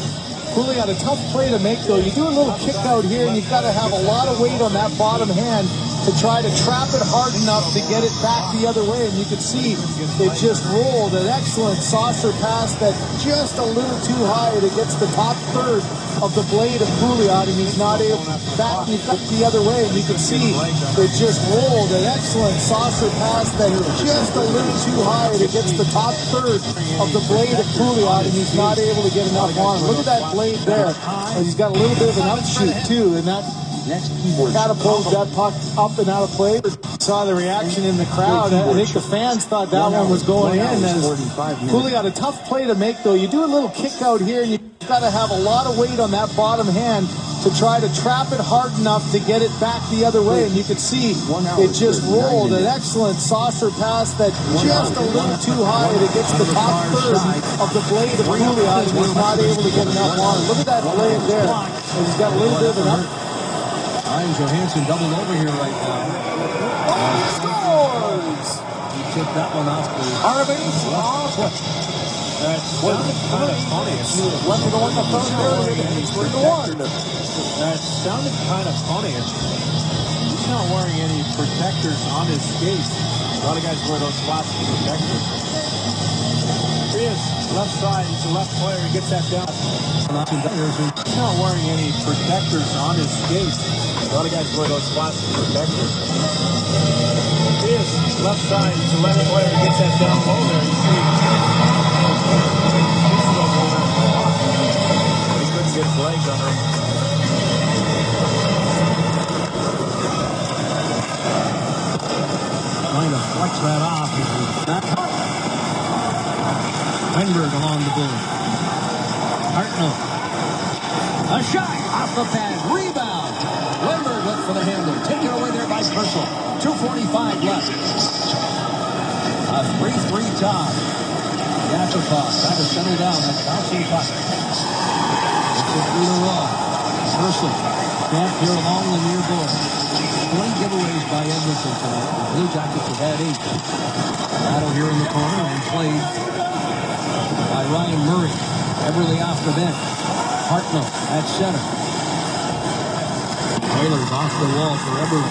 Cooley had a tough play to make, though. You do a little kick out here, and you've got to have a lot of weight on that bottom hand to try to trap it hard enough to get it back the other way. And you could see it just rolled. An excellent saucer pass that just a little too high. It gets the top third of the blade of Pouliot, and he's not able to back it the other way. And you can see it just rolled. An excellent saucer pass that is just a little too high. It gets the top third of the blade of Pouliot, and he's not able to get enough on. Look at that blade there. And he's got a little bit of an upshoot, too, and that catapulted that puck up and out of play. Saw the reaction in the crowd. I think the fans thought that one was going in as Cooley had a tough play to make, though. You do a little kick out here, and you've got to have a lot of weight on that bottom hand to try to trap it hard enough to get it back the other way. And you can see it just rolled. An excellent saucer pass that just a little too high. It gets the top third of the blade of Pouliot, and he's not able to get enough on. Look at that blade there. And he's got a little bit of an up. Ryan Johansson doubled over here right now. Scores! He tipped that one off the Arvids off. That sounded kind of funny. Left to go in the front there. It's 3-1. That sounded kind of funny. He's not wearing any protectors on his skates. A lot of guys wear those flats for protectors. Here he is, left side. He's a left player. He gets that down. He's not wearing any protectors on his skates. A lot of guys wear those flats for protectors. Here he is, left side. He's a left player. He gets that down low there. You see. He couldn't get his legs under him. Trying to flex that off. Weinberg along the blue. Hartnell. A shot off the pad. Rebound. Weinberg went for the handle. Taken away there by Purcell. 2:45 left. A 3-3 tie. Yakupov trying to settle down that bouncing puck. It's a through the run. Purcell back here along the near board. 20 giveaways by Edmonton tonight. The Bluejackets have had 8. Battle here in the corner and played by Ryan Murray. Everly off the bench. Hartnell at center. Taylor's off the wall for Everly.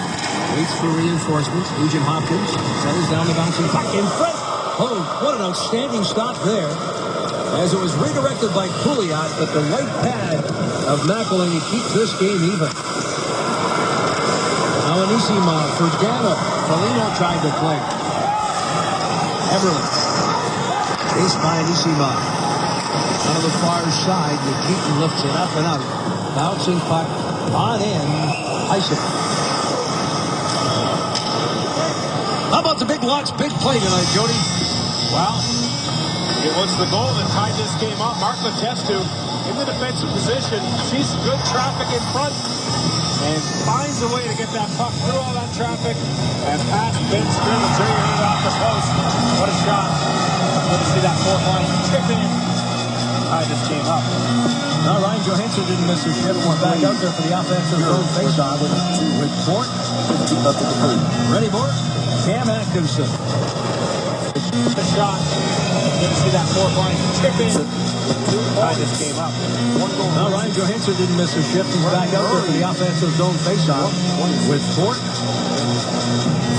Waits for reinforcements. Agent Hopkins settles down the bouncing puck in front. Oh, what an outstanding stop there. As it was redirected by Pouliot, but the white pad of McElhinney keeps this game even. Now Anisimov for Gano. Foligno tried to play. Everly. Chased by Anisimov. On the far side, Keaton lifts it up and out. Bouncing puck on in. Icicle. How about the big lots, big play tonight, Jody? Well, it was the goal that tied this game up. Mark Letestu in the defensive position, sees good traffic in front, and finds a way to get that puck through all that traffic and past Ben Scrimmage. There you hear it off the post. What a shot. Good to see that fourth line tip in. Tied this game up. Now, Ryan Johansson didn't miss his shift. We're back out there for the offensive zone faceoff with Bort. Ready, Bort? Cam Atkinson. The shot. Good to see that fourth line tip in. Tied this game up. Now, Ryan Johansson didn't miss his shift. He's back out there for the offensive zone faceoff with Bort.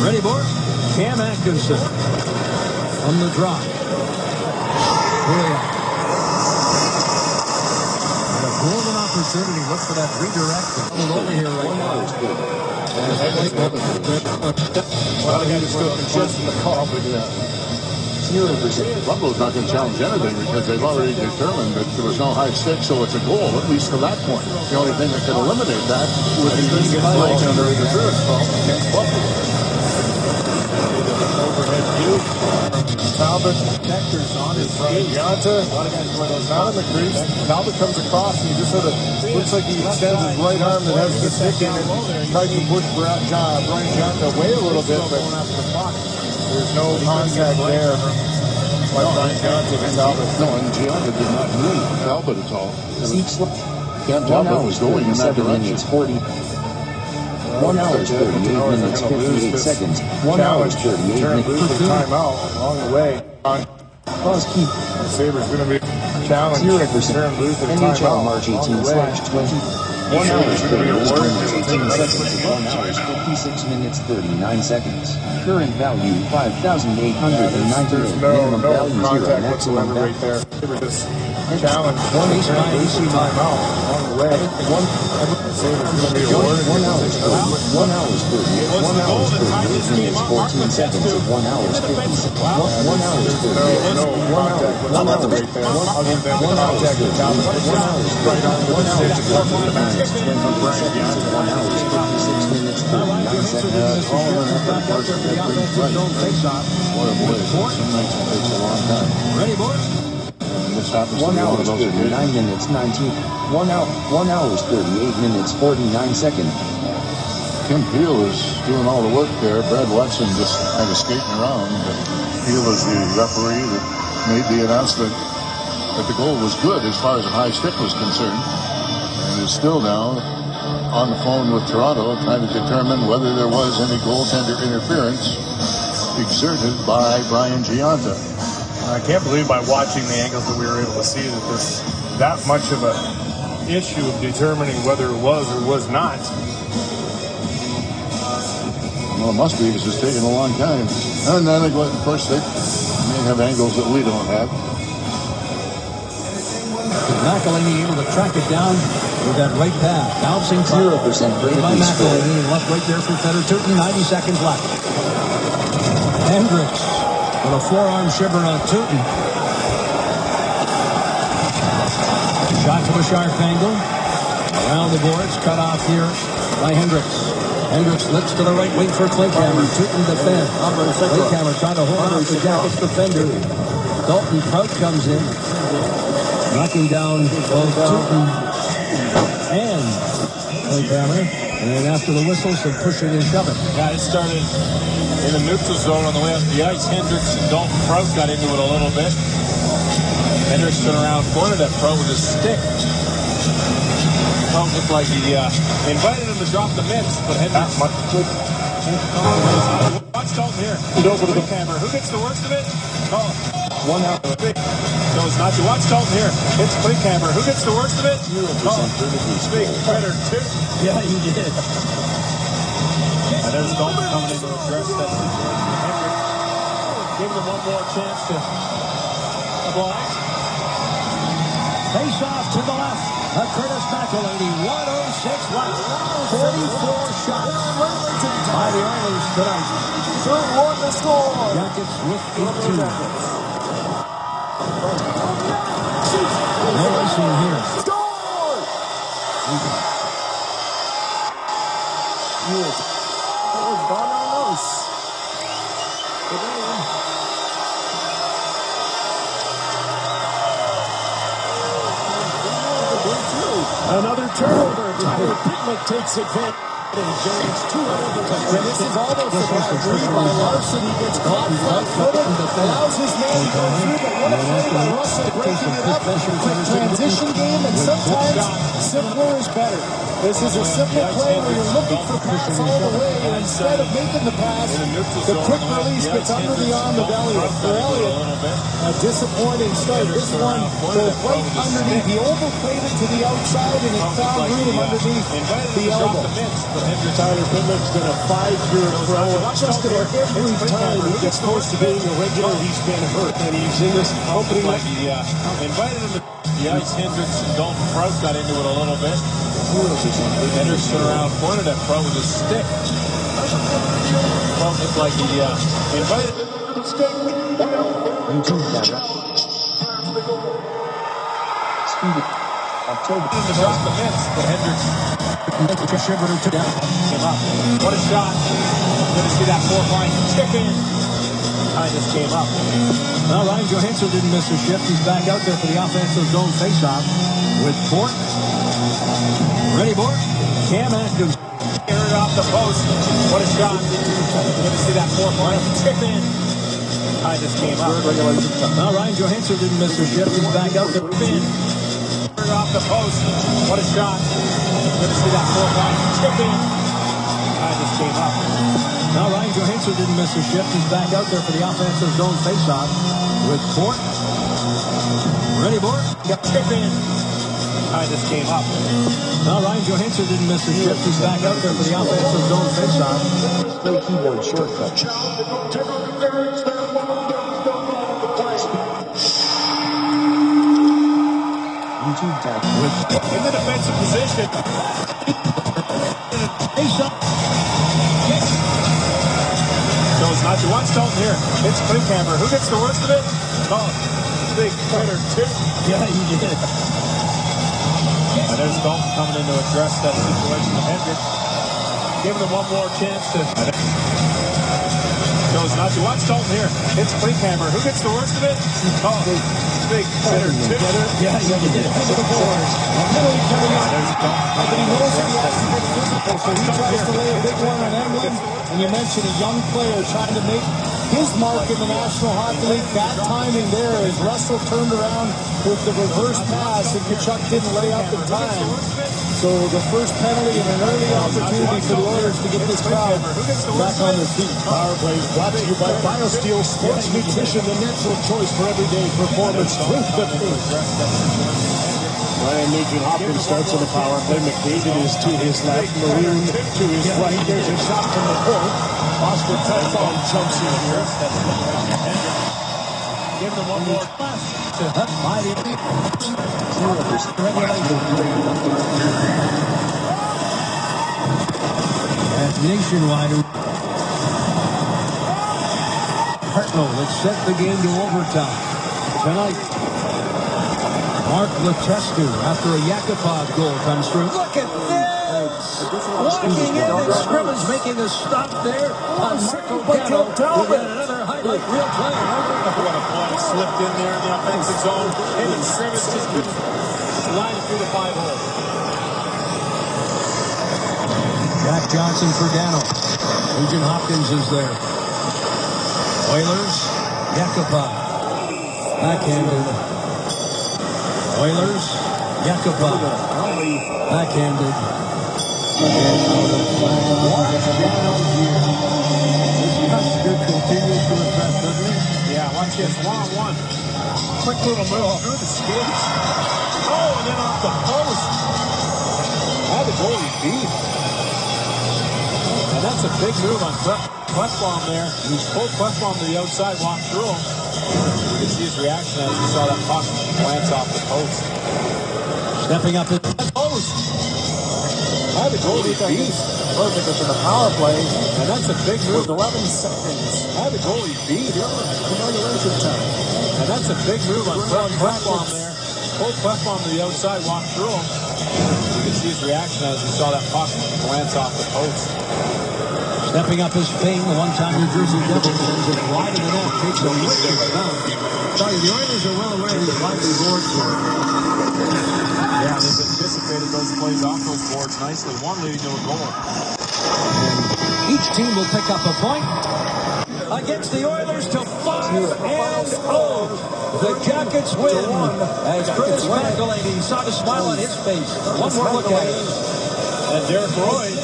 Ready, Bort? Cam Atkinson from the drop. Pouliot. And a golden opportunity. Look for that redirect. Coming over here right now. Well, he was still contesting the call, but Buffalo's not going to challenge anything because they've already determined that there was no high stakes, so it's a goal, at least to that point. The only thing that could eliminate that would be playing under a reverse call against Buffalo. Overhead view. Talbot, protectors on his right. Yanta, out of the crease. Talbot comes across and he just sort of looks like he extends his right arm that has the stick in it. Tries to push Brian Yanta away a little bit, but There's no contact there. By Brian Johnson and Talbot. No, and Gianna did not move Talbot at all. Cam Talbot was going in that direction. 1 hour, 38 minutes, 58 seconds. 1 hour, 38 minutes. Timeout along the way. Cross keep. Sabres going to be challenged. 0% NHL March 18/20. 1 hour, 38 minutes, 18 seconds. 1 hour, 56 minutes, 39 seconds. Current value 5,898. Minimum value 0. Maximum value right there. Challenge. One each timeout along the way. Sabres going to be awarded. 1 hour, 1 hour, 38. 1 hour, 38 minutes, 14 seconds. 1 hour, 56. 1 hour, 38. No contact whatsoever right there. Other than the contact with Talbot. 1 hour, right on the decision. 1 hour, 56 minutes, 39 seconds. All of them back out there for the offensive zone face-off. Some nights it takes a long time. Ready, boys? This happens 1 to be hour, one of those 39 minutes, 19. 1 hour, 38 minutes, 49 seconds. Kim Peel is doing all the work there. Brad Watson just kind of skating around. But Peel is the referee that made the announcement that the goal was good as far as a high stick was concerned. And is still now on the phone with Toronto trying to determine whether there was any goaltender interference exerted by Brian Giunta. I can't believe by watching the angles that we were able to see that there's that much of a issue of determining whether it was or was not. Well, it must be because it's taking a long time. And then, of course, they may have angles that we don't have. McElhaney able to track it down with that right pass. Bouncing 0% by McElhaney. Left right there for Fedor-Tutin. 90 seconds left. Hendricks with a forearm shiver on Tutin. Shot to a sharp angle. Around the boards. Cut off here by Hendricks. Hendricks looks to the right wing for Klinkhammer. Tutin defend. Klinkhammer trying to hold off the Jackets defender. Dalton Prout comes in. Knocking down both Tutin and Klinkhammer. And then after the whistle, some pushing and shoving. Yeah, it started in the neutral zone on the way up the ice. Hendricks and Dalton Prout got into it a little bit. Hendricks turned around, pointed at Prout with his stick. Prout looked like he invited him to drop the mitts, but Hendricks... Watch Dalton here. Over to the camera. Who gets the worst of it? Oh. 1 hour. So it's not you. Watch Dalton here. It's Klinkhammer. Who gets the worst of it? 0% Big better too. Yeah, he did. And there's Dalton coming in to address that situation. Hendricks giving him one more chance to oblige. Face off to the left. Curtis McElhaney. 1:06 left. 44 shots by the Oilers tonight. 3-1 to score. Jackets with 18. No icing here. Score! Yes. That was gone on those. Another turnover. Tyler Pitlick takes advantage. James 2 overtime. And this is almost a referee by Larson. He gets caught flat-footed, allows his man to go through, but what a play by Russell breaking it up. Quick transition game, and sometimes simpler is better. This is a simple play where you're looking for pass all the way, and instead of making the pass, the quick release gets under the arm of Elliott. For Elliott, a disappointing start. This one goes right underneath. He overplayed it to the outside, and it found room underneath the elbow. Tyler Pitlick's been a 5-year pro. Just about every time he gets close to being a regular, he's been hurt. And he's in this opening night. He invited him to the ice. Hendricks and Dalton Prout got into it a little bit. Hendricks turned around, pointed at Prout with his stick. Prout looked like he invited him. October. To drop the mitts, but Hendricks Shiver down. came up. What a shot. Good to see that fourth line chip in. Time just came up. Well, Ryan Johansson didn't miss a shift. He's back out there for the offensive zone faceoff with Bork. Ready, Bork? Cam Atkins. Carried off the post. What a shot. Good to see that fourth line chip in. Tie this game up. Now Ryan Johansson didn't miss a shift. He's back out to Finn. Off the post. What a shot. Good to see that 4-point chip in. Tie this game up. Now Ryan Johansson didn't miss a shift. He's back out there for the offensive zone faceoff with Bort. Ready, Bort? Chip in. Tie this game up. Now Ryan Johansson didn't miss a shift. He's back out there for the offensive zone faceoff. Play keyboard shortcut. YouTube tab. In the defensive position. Goes not to one Stone here. It's Klinkhammer. Who gets the worst of it? Oh, big hitter too. Yeah, he did. And there's Stone coming in to address that situation with Hendrick. Giving him one more chance to. Goes not to one Stone here. It's Klinkhammer. Who gets the worst of it? Oh, big hitter too. Yeah, he did. There's Stone. But he knows that he has to get physical, so he tries to lay a big one on Edmonton. And you mentioned a young player trying to make his mark in the National Hockey League. That timing there as Russell turned around with the reverse pass and Kachuk didn't lay up in time. So the first penalty and an early opportunity for the Oilers to get this crowd back on their feet. Power play brought to you by BioSteel Sports Nutrition, the natural choice for everyday performance. Drink the taste. Ryan Nugent Hopkins starts on the power play. McDavid is to his left. Maroon to his right. There's a shot from the point. Oscar Tetfall jumps in here. Give them one more pass. That's nationwide. Hartnell, let's set the game to overtime. Tonight, Mark Letestu, after a Yakupov goal comes through. Look at this! Walking in and scrimmage, making a stop there on Marco Gatto. We got another highlight reel play. What a play. Slipped in there in the offensive zone. Hitting scrimmage, just couldn't line it through the 5-hole. Jack Johnson for Dano. Nugent Hopkins is there. Oilers, Yakupov. Backhanded. Oilers, Yakupov. Backhanded. Continues to impress, doesn't he? Yeah, watch this. One-on-one. Quick little move through the skates. Oh, and then off the post. Had the goalie beat. And that's a big move on Klefbom there. He pulled Klefbom to the outside, walked through him. You can see his reaction as he saw that puck glance off the post. Stepping up at the post. Had the goalie beat. Perfect for the power play. And that's a big move. 11 seconds. Had the goalie beat. Congratulations time. And that's a big move on Klefbom there. Pulled Klefbom to the outside, walked through him. You can see his reaction as he saw that puck glance off the post. Stepping up his Fing, the one-time New Jersey Devils sends it wide of the net, takes a wicked bounce. Sorry, the Oilers are well aware he's likely boards here. Yeah, they've anticipated those plays off those boards nicely. One leading to a goal. And each team will pick up a point against the Oilers to 5-0. The Jackets win. As Chris McElhaney saw the smile on his face. One more look at it. And Derek Roy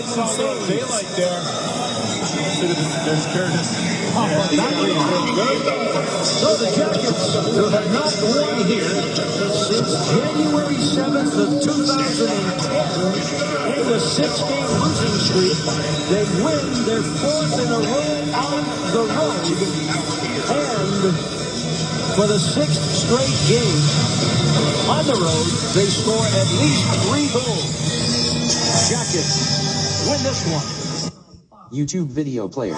saw a little daylight there. There's Curtis. So the Jackets, who have not won here since January 7th of 2010, in the 6-game losing streak, they win their 4th in a row on the road. And for the 6th straight game on the road, they score at least 3 goals. Jackets win this one. YouTube video player.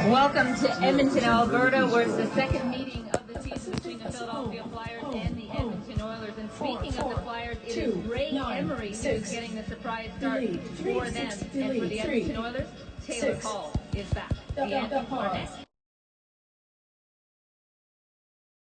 Welcome to Edmonton, Alberta, where it's the second meeting of the season between the Philadelphia Flyers and the Edmonton Oilers. And speaking of the Flyers, it is Ray Emery who is getting the surprise start for them. And for the Edmonton Oilers, Taylor Hall is back. The Anthony Barnett